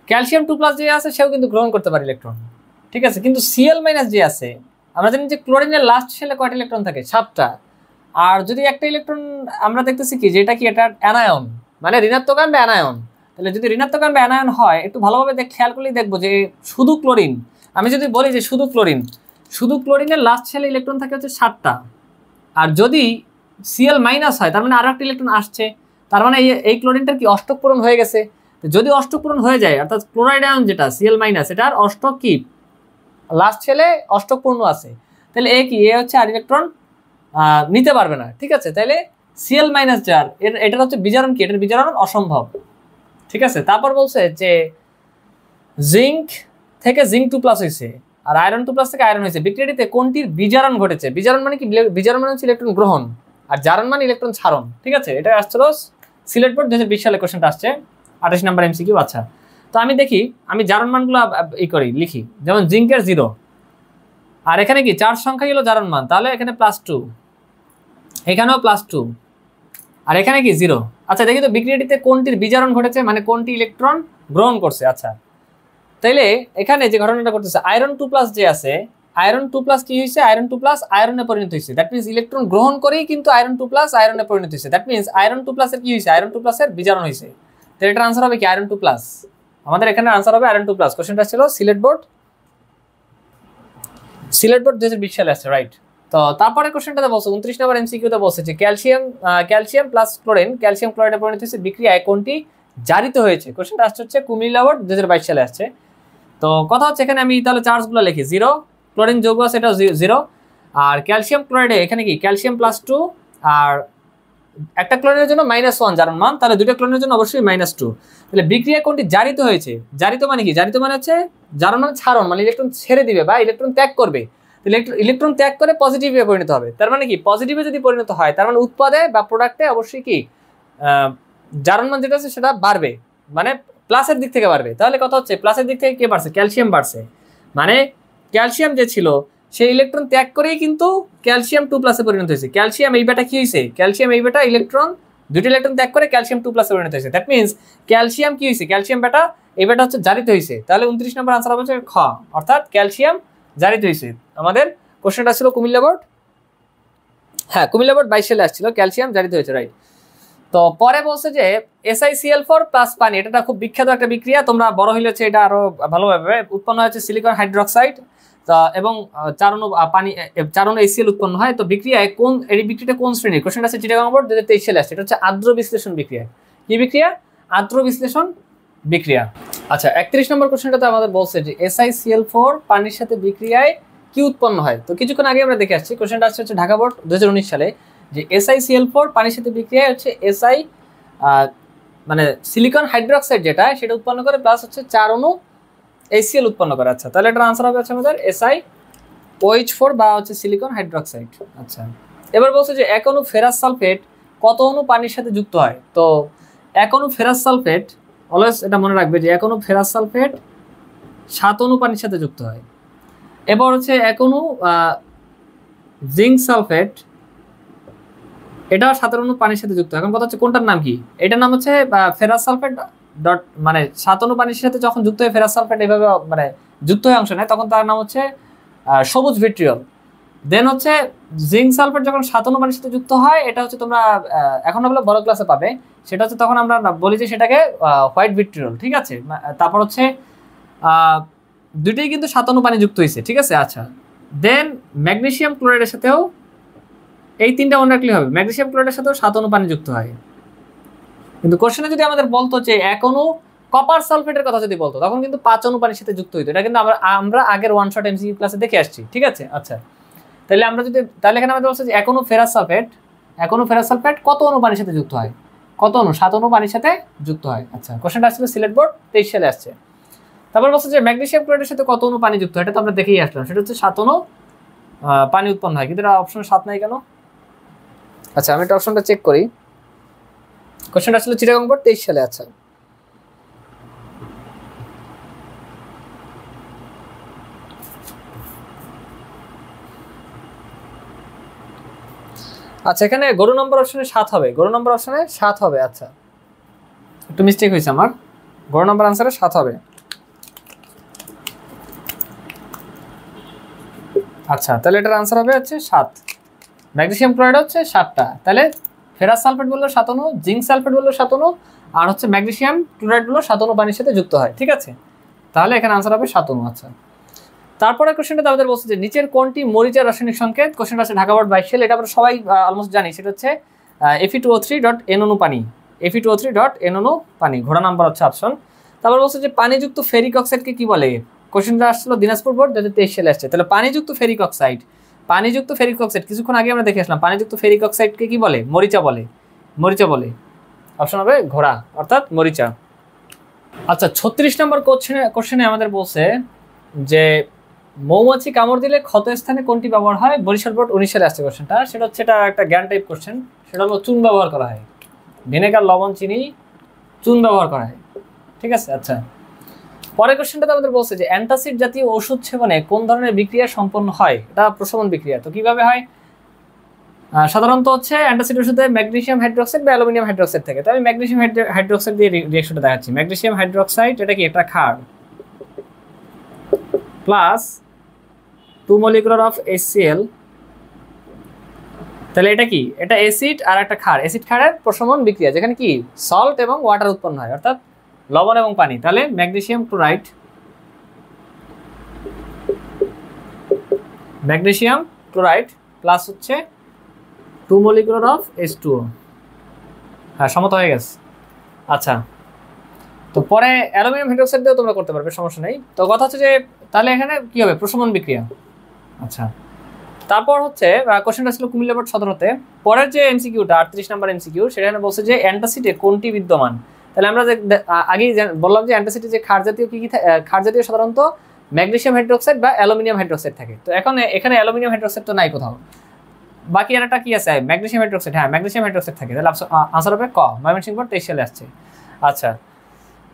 ক্যালসিয়াম 2+ যে আছে সেও কিন্তু গ্রহণ করতে পারে ইলেকট্রন, ঠিক আছে। কিন্তু Cl- যে আছে, আমরা জানি যে ক্লোরিনের লাস্ট শেলে কয়টা ইলেকট্রন থাকে? 7টা। আর যদি একটা ইলেকট্রন আমরা দেখতেছি কি যেটা কি এটা অ্যানায়ন, মানে ঋণাত্মক আয়ন বা অ্যানায়ন। তাহলে যদি ঋণাত্মক আয়ন বা অ্যানায়ন হয় একটু ভালোভাবে খেয়াল করলেই দেখবো যে শুধু ক্লোরিন, আমি যদি বলি যে শুধু ক্লোরিনের লাস্ট শেলে ইলেকট্রন থাকে হচ্ছে 7টা। আর যদি Cl- হয় তার মানে আরো একটা ইলেকট্রন আসছে, তার মানে এই ক্লোরিনটার কি অষ্টক পূরণ হয়ে গেছে। যদি অষ্টক পূরণ হয়ে যায় অর্থাৎ ক্লোরাইড আয়ন যেটা Cl- এটার অষ্টক কি লাস্ট শেলে অষ্টক পূর্ণ আছে, তাহলে এ কি এ হচ্ছে আর ইলেকট্রন নিতে পারবে না, ঠিক আছে। তাহলে Cl- যার এটার হচ্ছে বিজারণ কি? এটার বিজারণ অসম্ভব, ঠিক আছে। তারপর বলছে যে জিঙ্ক থেকে জিঙ্ক 2+ হয়েছে আর আয়রন 2+ থেকে আয়রন হয়েছে, বিক্রিয়াটিতে কোনটির বিজারণ ঘটেছে? বিজারণ মানে কি? বিজারণ মানে হচ্ছে ইলেকট্রন গ্রহণ, আর জারণ মানে ইলেকট্রন ছাড়ন, ঠিক আছে। এটা আসছিল সিলেট বোর্ড 2020 সালে কোশ্চেনটা আসছে, 28 নম্বর MCQ। আচ্ছা তো আমি দেখি, আমি জারণ মানগুলো লিখি, যেমন জিঙ্কের 0, আর এখানে কি 4 সংখ্যাই হলো জারণ মান, তাহলে এখানে +2, এখানেও +2, আর এখানে কি 0। আচ্ছা দেখি তো বিক্রিয়াটিতে কোনটির বিজারণ ঘটেছে, মানে কোনটি ইলেকট্রন গ্রহণ করছে। আচ্ছা তাইলে এখানে যে ঘটনাটা করতেছে আয়রন 2+ যে আছে, আয়রন 2+ কি হয়েছে? আয়রন 2+ আয়রনে পরিণত হয়েছে, দ্যাট মিনস ইলেকট্রন গ্রহণ করেই কিন্তু আয়রন 2+ আয়রনে পরিণত হয়েছে, দ্যাট মিনস আয়রন 2+ এর কি হয়েছে? আয়রন 2+ এর বিজারণ হয়েছে। তাহলে এটার আনসার হবে কি? আয়রন 2+। আমাদের এখানে আনসার হবে আয়রন 2+। কোশ্চেনটা ছিল সিলেট বোর্ড 2020 সালে আসছে, রাইট। তো তারপরে কোশ্চেনটাতে বলছে 29 নম্বর MCQতে বলছে যে ক্যালসিয়াম প্লাস ক্লোরিন ক্যালসিয়াম ক্লোরাইডে পরিণত হয়েছে, বিক্রিয়ায় কোনটি জারিত হয়েছে? কোশ্চেনটা আসছে হচ্ছে কুমিল্লা বোর্ড 2022 সালে আসছে। তো কথা হচ্ছে এখানে আমি তাহলে চার্জগুলো লিখি, 0 ক্লোরিন যৌগ আছে এটা 0, আর ক্যালসিয়াম ক্লোরাইডে এখানে কি ক্যালসিয়াম +2, আর একটা ক্লোরিনের জন্য -1 জারণ মান, তাহলে দুটো ক্লোরিনের জন্য অবশ্যই -2। তাহলে বিক্রিয়া কোনটি জারিত হয়েছে? জারিত মানে কি? জারিত মানে হচ্ছে জারণ মানে ছাড়ন, মানে ইলেকট্রন ছেড়ে দিবে বা ইলেকট্রন ত্যাগ করবে। ইলেকট্রন ত্যাগ করে পজিটিভে পরিণত হবে, তার মানে কি পজিটিভে যদি পরিণত হয় তার মানে উৎপাদে বা প্রোডাক্টে অবশ্যই কি জারণ মান যেটা আছে সেটা বাড়বে, মানে প্লাসের দিক থেকে বাড়বে। তাহলে কথা হচ্ছে প্লাসের দিক থেকে কে বাড়ছে? ক্যালসিয়াম বাড়ছে, মানে ক্যালসিয়াম যে ছিল সেই ইলেকট্রন ত্যাগ করেই কিন্তু ক্যালসিয়াম 2+ পরিণত হয়েছে। ক্যালসিয়াম এই বেটা কি হয়েছে? ক্যালসিয়াম এই বেটা ইলেকট্রন দুটো ইলেকট্রন ত্যাগ করে ক্যালসিয়াম 2+ পরিণত হয়েছে, দ্যাট মিনস ক্যালসিয়াম কি হয়েছে? ক্যালসিয়াম বেটা এই বেটা হচ্ছে জারিত হয়েছে। তাহলে 29 নম্বর আনসার হবে খ, অর্থাৎ ক্যালসিয়াম জারিত হয়েছে। আমাদের কোশ্চেনটা ছিল কুমিল্লা বোর্ড, হ্যাঁ কুমিল্লা বোর্ড 22 সালে আসছিল, ক্যালসিয়াম জারিত হয়েছে, রাইট। তো পরে বলছে যে SiCl4+ পানি, এটা খুব বিখ্যাত একটা বিক্রিয়া, তোমরা বড় হইলে হচ্ছে এটা আরো ভালোভাবে উৎপন্ন হয়েছে সিলিকন হাইড্রোক্সাইড এবং 4 অণু পানি 4 অণু HCl উৎপন্ন হয়। তো বিক্রিয়ায় কোন এই বিক্রিয়াটা কোন শ্রেণীর? কোশ্চেনটা আছে চিটাগাং বোর্ড 2023 সালে আসছে, এটা হচ্ছে আর্দ্র বিশ্লেষণ বিক্রিয়া। কি বিক্রিয়া? আর্দ্র বিশ্লেষণ বিক্রিয়া। আচ্ছা 31 নম্বর কোশ্চেনটাতে আমাদের বলছে যে SiCl4 পানির সাথে বিক্রিয়ায় কি উৎপন্ন হয়? তো কিছুক্ষণ আগে আমরা দেখে আসছি, কোশ্চেনটা আসছে হচ্ছে ঢাকা বোর্ড 2019 সালে, যে SiCl4 পানির সাথে বিক্রিয়ায় হচ্ছে Si মানে সিলিকন হাইড্রোক্সাইড যেটা সেটা উৎপন্ন করে, প্লাস হচ্ছে 4 অণু HCl উৎপন্ন করে। আচ্ছা তাহলে এটার আনসার হবে হচ্ছে আমাদের SiOH4 বা হচ্ছে সিলিকন হাইড্রোক্সাইড। আচ্ছা এবার বলছে যে 1 অণু ফেরাস সালফেট কত অণু পানির সাথে যুক্ত হয়? তো 1 অণু ফেরাস সালফেট, অলওয়েজ এটা মনে রাখবে যে 1 অণু ফেরাস সালফেট 7 অণু পানির সাথে যুক্ত হয়। এবার হচ্ছে 1 অণু জিঙ্ক সালফেট, এটাও 7 অণু পানির সাথে যুক্ত। এখন কথা হচ্ছে কোনটার নাম কি? এটার নাম হচ্ছে ফেরাস সালফেট ডট, মানে 7 অণু পানির সাথে যখন যুক্ত হয়ে ফেরাস সালফেট এইভাবে মানে যুক্ত হয়ে অংশ নেয় তখন তার নাম হচ্ছে সবুজ ভিট্রিয়ল। দেন হচ্ছে জিঙ্ক সালফেট যখন 7 অণু পানির সাথে যুক্ত হয়, এটা হচ্ছে তোমরা এখন বলে বড় ক্লাসে পাবে, সেটা হচ্ছে তখন আমরা বলি যে সেটাকে হোয়াইট ভিট্রিয়ল, ঠিক আছে। তারপর হচ্ছে দুইটাই কিন্তু 7 অণু পানি যুক্ত হয়েছে, ঠিক আছে। আচ্ছা দেন ম্যাগনেসিয়াম ক্লোরাইডের সাথেও এই তিনটা মনে রাখলে হবে, ম্যাগনেসিয়াম ক্লোরাইডের সাথেও 7 অণু পানি যুক্ত হয়। কিন্তু কোশ্চেনে যদি আমাদের বলতো যে 1 অণু কপার সালফেটের কথা যদি বলতো তখন কিন্তু 5 অণু পানির সাথে যুক্ত হইতো, এটা কিন্তু আমরা আগের ওয়ান শট MCQ ক্লাসে দেখে আসছি, ঠিক আছে। আচ্ছা তাহলে আমরা যদি তাহলে এখানে আমাদের বলছে যে 1 অণু ফেরাস সালফেট কত অণু পানির সাথে যুক্ত হয়? কত অণু? 7 অণু পানির সাথে যুক্ত হয়। আচ্ছা কোশ্চেনটা আসলে সিলেট বোর্ড 23 সালে আসছে। তারপর বলছে যে ম্যাগনেসিয়াম ক্লোরাইডের সাথে কত অণু পানি যুক্ত হয়? এটা তো আমরা দেখেই আসলাম, সেটা হচ্ছে 7 অণু পানি উৎপন্ন হয়, কিন্তু এটা অপশন 7 নাই কেন? আচ্ছা আমি এটা অপশনটা চেক করি। কোশ্চেনটা আসলে চিটাগং বোর্ড 23 সালে। আচ্ছা আচ্ছা এখানে গরু নম্বর অপশনে 7 হবে, গরু নম্বর অপশনে 7 হবে। আচ্ছা একটু মিস্টেক হয়েছে আমার, গরু নম্বর আনসারে 7 হবে। আচ্ছা তাহলে এটার আনসার হবে হচ্ছে 7। ম্যাগনেসিয়াম ক্লোরাইড হচ্ছে 7টা, তাহলে ফেরাস সালফেট বললো 7 অণু, জিঙ্ক সালফেট বললো 7 অণু, আর হচ্ছে ম্যাগনেসিয়াম ক্লোরাইড বললো 7 অণু পানির সাথে যুক্ত হয়। ঠিক আছে, তাহলে এখানে আনসার হবে 7 অণু। আচ্ছা তারপরে কোশ্চেনটা আমাদের বলছে যে নিচের কোনটি মরিচের রাসায়নিক সংকেত? কোশ্চেনটা আছে ঢাকা বোর্ড 22 সালে, এটা আমরা সবাই অলমোস্ট জানি, সেটা হচ্ছে Fe2O3.N অণু পানি, Fe2O3.N অণু পানি, ঘোড়া নাম্বার হচ্ছে অপশন। তারপর বলছে যে পানিযুক্ত ফেরিক অক্সাইডকে কি বলে? কোশ্চেনটা আসলো দিনাজপুর বোর্ড 2023 সালে আসছে। তাহলে পানিযুক্ত ফেরিক অক্সাইড, পানিযুক্ত ফেরিক অক্সাইড কিছুক্ষণ আগে আমরা দেখে আসলাম, পানিযুক্ত ফেরিক অক্সাইডকে কি বলে? মরিচা বলে, মরিচা বলে। অপশন হবে ঘোড়া অর্থাৎ মরিচা। আচ্ছা 36 নম্বর কোশ্চেনে আমাদের বলছে যে মৌমাছি কামড় দিলে ক্ষত স্থানে কোনটি ব্যবহার হয়? বরিশাল বোর্ড 19 সালে আসছে কোশ্চেনটা, সেটা হচ্ছে এটা একটা জ্ঞান টাইপ কোশ্চেন, সেটা হলো চুন ব্যবহার করা হয়, ভিনেগার, লবণ, চিনি, চুন ব্যবহার করা হয়। ঠিক আছে। আচ্ছা পরের কোশ্চেনটাতে আমাদের বলছে যে অ্যান্টাসিড জাতীয় ওষুধ সেবনে কোন ধরনের বিক্রিয়া সম্পন্ন হয়? এটা প্রশমন বিক্রিয়া। তো কিভাবে হয়? সাধারণত হচ্ছে অ্যান্টাসিড ওষুধে ম্যাগনেসিয়াম হাইড্রোক্সাইড বা অ্যালুমিনিয়াম হাইড্রোক্সাইড থাকে। তো আমি ম্যাগনেসিয়াম হাইড্রোক্সাইড দিয়ে রিঅ্যাকশনটা দেখাচ্ছি। ম্যাগনেসিয়াম হাইড্রোক্সাইড এটা কি? একটা ক্ষার প্লাস 2 molecular of HCl, তাহলে এটা কি? এটা অ্যাসিড আর একটা ক্ষার, অ্যাসিড ক্ষারের প্রশমন বিক্রিয়া, যেখানে কি সল্ট এবং ওয়াটার উৎপন্ন হয়, অর্থাৎ লবণ এবং পানি। তাহলে magnesium chloride, magnesium chloride plus হচ্ছে 2 molecular of H2O। হ্যাঁ সমতা হয়ে গেছে। আচ্ছা তো পরে অ্যালুমিনিয়াম হাইড্রোক্সাইড দিয়েও তোমরা করতে পারবে, সমস্যা নেই। তো কথা হচ্ছে যে তাহলে এখানে কি হবে? প্রশমন বিক্রিয়া। আচ্ছা তারপর হচ্ছে কোশ্চেনটা ছিল কুমিল্লা বোর্ড 17তে। পরের যে এমসিকিউটা 38 নম্বর এমসিকিউ, সেখানে বলছে যে অ্যান্টাসিডে কোনটি বিদ্যমান? তাহলে আমরা যে আগেই বললাম যে অ্যান্টাসিডে যে ক্ষার জাতীয় কি কি ক্ষার জাতীয় সাধারণত ম্যাগনেসিয়াম হাইড্রোক্সাইড বা অ্যালুমিনিয়াম হাইড্রোক্সাইড থাকে। তো এখন এখানে অ্যালুমিনিয়াম হাইড্রোক্সাইড তো নাই কোথাও, বাকি আর একটা কি আছে? Magnesium hydroxide. হ্যাঁ ম্যাগনেসিয়াম হাইড্রোক্সাইড থাকে, তাহলে আনসার হবে ক, ময়মনসিংহ বোর্ড 23 সালে আসছে। আচ্ছা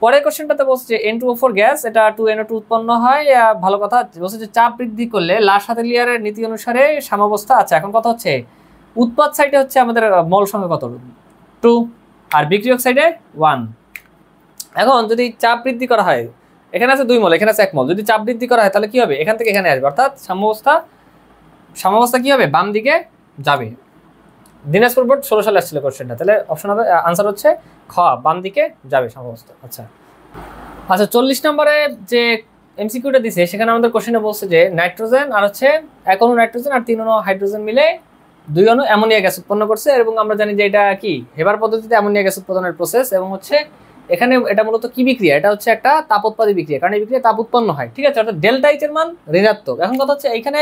পরের কোশ্চেনটাতে বলছে যে N2O4 গ্যাস, এটা 2NO2 উৎপন্ন হয়। ভালো কথা বলছে যে চাপ বৃদ্ধি করলে লাশ-হাতেলিয়ারের নীতি অনুসারে সাম্যাবস্থা। আচ্ছা এখন কথা হচ্ছে উৎপাদ সাইডে হচ্ছে আমাদের মল সংখ্যা কত? 2, আর বিক্রিয়ক সাইডে 1। এখন যদি চাপ বৃদ্ধি করা হয়, এখানে আছে 2 মল, এখানে আছে 1 মল, যদি চাপ বৃদ্ধি করা হয় তাহলে কি হবে? এখান থেকে এখানে আসবে, অর্থাৎ সাম্যাবস্থা কি হবে? বাম দিকে যাবে। দিনাজপুর বোর্ড 16 সালে আসছিল কোশ্চেনটা, তাহলে অপশন হবে আনসার হচ্ছে খ, বাম দিকে যাবে সাম্যাবস্থা। আচ্ছা আচ্ছা 40 নম্বরে যে এমসিকিউটা দিছে সেখানে আমাদের কোশ্চেনে বলছে যে নাইট্রোজেন আর হচ্ছে 1 অণু নাইট্রোজেন আর 3 অণু হাইড্রোজেন মিলে 2 অণু অ্যামোনিয়া গ্যাস উৎপন্ন করছে, এবং আমরা জানি যে এটা কি হেবার পদ্ধতিতে অ্যামোনিয়া গ্যাস উৎপাদনের প্রসেস, এবং হচ্ছে এখানে এটা মূলত কি বিক্রিয়া? এটা হচ্ছে একটা তাপোৎপাদী বিক্রিয়া, কারণ এই বিক্রিয়া তাপ উৎপন্ন হয়। ঠিক আছে, অর্থাৎ ডেল্টা এইচ এর মান ঋণাত্মক। এখন কথা হচ্ছে এইখানে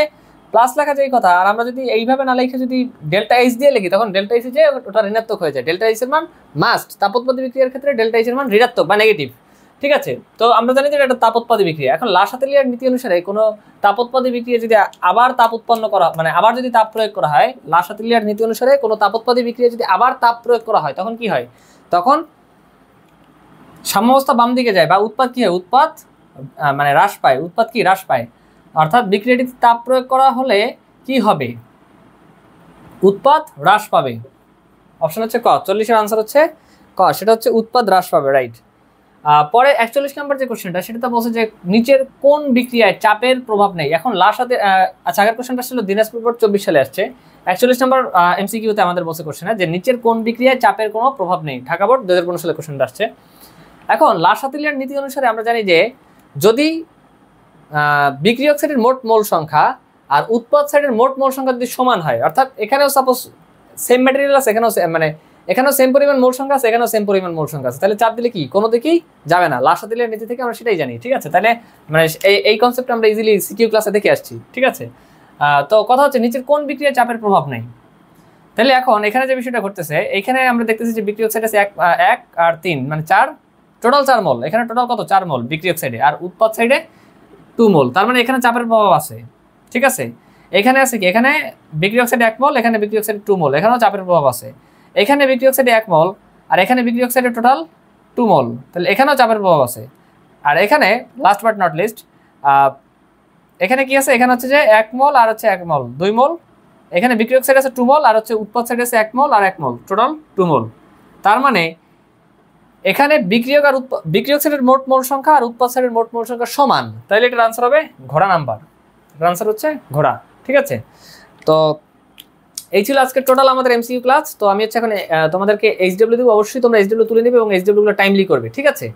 প্লাস লেখা যায় কথা, আর আমরা যদি এইভাবে না লিখে যদি ডেল্টা এইচ দিয়ে লিখি, তখন ডেল্টা এইচ যে ওটা ঋণাত্মক হয়ে যায়। ডেল্টা এইচ এর মান মাস্ট, তাপোৎপাদী বিক্রিয়ার ক্ষেত্রে ডেল্টা এইচ এর মান ঋণাত্মক বা নেগেটিভ। ঠিক আছে, তো আমরা জানি যে এটা তাপোৎপাদী বিক্রিয়া। এখন লাশ-হাতেলিয়ার নীতি অনুসারে কোনো তাপোৎপাদী বিক্রিয়া যদি আবার তাপ উৎপন্ন করা, মানে আবার যদি তাপ প্রয়োগ করা হয়, লাশ-হাতেলিয়ার নীতি অনুসারে কোনো তাপোৎপাদী বিক্রিয়া যদি আবার তাপ প্রয়োগ করা হয়, তখন কি হয়? তখন সাম্যাবস্থা বাম দিকে যায়, বা উৎপাদ কি হয়? উৎপাদ মানে হ্রাস পায়, উৎপাদ কি হ্রাস পায়, অর্থাৎ বিক্রিয়াটিতে তাপ প্রয়োগ করা হলে কি হবে? উৎপাদ হ্রাস পাবে। অপশন হচ্ছে ক, 40-এর আনসার হচ্ছে ক, সেটা হচ্ছে উৎপাদ হ্রাস পাবে, রাইট। পরে 41 নম্বর যে কোশ্চেনটা, সেটা বলছে যে নিচের কোন বিক্রিয়ায় চাপের প্রভাব নেই? এখন লাশ-হাতে আচ্ছা আগের কোশ্চেনটা ছিল দিনাজপুর বোর্ড 24 সালে আসছে। 41 নম্বর এমসিকিউতে আমাদের বলছে কোশ্চেন যে নিচের কোন বিক্রিয়ায় চাপের কোনো প্রভাব নেই? ঢাকা বোর্ড 2015 সালে কোশ্চেনটা আসছে। এখন লাশ-হাতেলিয়ার নীতি অনুসারে আমরা জানি যে যদি বিক্রিয়ক সাইডের মোট মোল সংখ্যা আর উৎপাদ সাইডের মোট মোল সংখ্যা যদি সমান হয়, অর্থাৎ এখানেও সাপোজ সেম ম্যাটেরিয়াল আছে, এখানেও সেম পরিমাণ মোল সংখ্যা আছে, এখানেও সেম পরিমাণ মোল সংখ্যা আছে, তাহলে চাপ দিলে কি কোনো দিকেই যাবে না। লাশ-হাতেলিয়ার নীতি থেকে আমরা সেটাই জানি। ঠিক আছে, তাহলে মানে এই কনসেপ্ট আমরা ইজিলি সিকিউ ক্লাসে দেখে আসছি। ঠিক আছে, তো কথা হচ্ছে নিচের কোন বিক্রিয়ায় চাপের প্রভাব নেই? তাহলে এখন এখানে যে বিষয়টা ঘটতেছে, এখানে আমরা দেখতেছি যে বিক্রিয়ক সাইড আছে 1 আর 3 মানে 4, টোটাল 4 মোল। এখানে টোটাল কত? 4 মোল বিক্রিয়ক সাইডে, আর উৎপাদ সাইডে 2 মোল। তার মানে এখানে চাপের প্রভাব আছে। ঠিক আছে, এখানে আছে কি? এখানে বিক্রিয়ক সাইডে 1 মোল, এখানে বিক্রিয়ক সাইডে 2 মোল, এখানেও চাপের প্রভাব আছে। এখানে বিক্রিয়ক সাইডে 1 মোল, আর এখানে বিক্রিয়ক সাইডে টোটাল 2 মোল, তাহলে এখানেও চাপের প্রভাব আছে। আর এখানে লাস্ট বাট নট লিস্ট এখানে কি আছে, এখানে হচ্ছে যে 1 মোল আর হচ্ছে 1 মোল 2 মোল, এখানে বিক্রিয়ক সাইড আছে 2 মোল আর হচ্ছে উৎপাদ সাইড আছে 1 মোল আর 1 মোল, টোটাল 2 মোল। তার মানে এখানে বিক্রিয়ক আর বিক্রিয়ক সাইডের মোট মোল সংখ্যা আর উৎপাদ সাইডের মোট মোল সংখ্যা সমান, তাহলে এটার আনসার হবে ঘোড়া নাম্বার, এটার আনসার হচ্ছে ঘোড়া। ঠিক আছে, তো এই ছিল আজকের টোটাল আমাদের এমসিকিউ ক্লাস। তো আমি হচ্ছে এখন তোমাদেরকে এইচডব্লিউ দিব, অবশ্যই তোমরা এইচডব্লিউ তুলে নেবে এবং এইচডব্লিউ গুলো টাইমলি করবে। ঠিক আছে,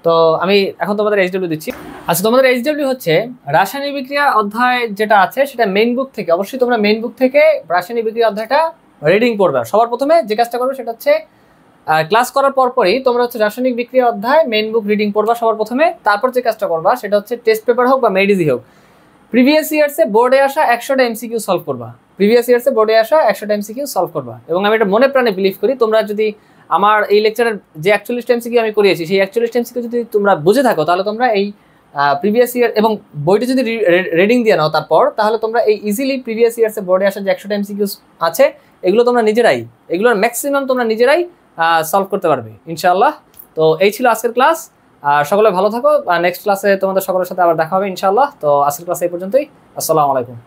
তো আমি এখন তোমাদের এইচডব্লিউ দিচ্ছি। আচ্ছা, তোমাদের এইচডব্লিউ হচ্ছে রাসায়নিক বিক্রিয়া অধ্যায় যেটা আছে সেটা মেইন বুক থেকে, অবশ্যই তোমরা মেইন বুক থেকে রাসায়নিক বিক্রিয়া অধ্যায়টা রিডিং করবে। সবার প্রথমে যে কাজটা করবে সেটা হচ্ছে ক্লাস করার পরপরই তোমরা হচ্ছে রাসায়নিক বিক্রিয়া অধ্যায় মেইন বুক রিডিং করবা সবার প্রথমে। তারপর যে কাজটা করবা সেটা হচ্ছে টেস্ট পেপার হোক বা মেডিজি হোক, প্রিভিয়াস ইয়ার্সে বোর্ডে আসা 100টা এমসিকিউ সলভ করবা, প্রিভিয়াস ইয়ার্সে বোর্ডে আসা 100টা এমসিকিউ সলভ করবা। এবং আমি এটা মনে প্রাণে বিলিভ করি, তোমরা যদি আমার এই লেকচারের যে 41টা এমসিকিউ আমি করিয়েছি সেই 41টা এমসিকিউ যদি তোমরা বুঝে থাকো তাহলে তোমরা এই প্রিভিয়াস ইয়ার এবং বইটা যদি রিডিং দিয়ে নাও তারপর, তাহলে তোমরা এই ইজিলি প্রিভিয়াস ইয়ার্সে বোর্ডে আসা যে 100টা এমসিকিউ আছে এগুলো তোমরা নিজেরাই, এগুলোর ম্যাক্সিমাম তোমরা নিজেরাই সলভ করতে পারবে ইনশাআল্লাহ। তো এই ছিল আজকের ক্লাস, সকলে ভালো থাকো, নেক্সট ক্লাসে তোমাদের সকলের সাথে আবার দেখা হবে ইনশাআল্লাহ। তো আজকের ক্লাস এই পর্যন্তই, আসসালামু আলাইকুম।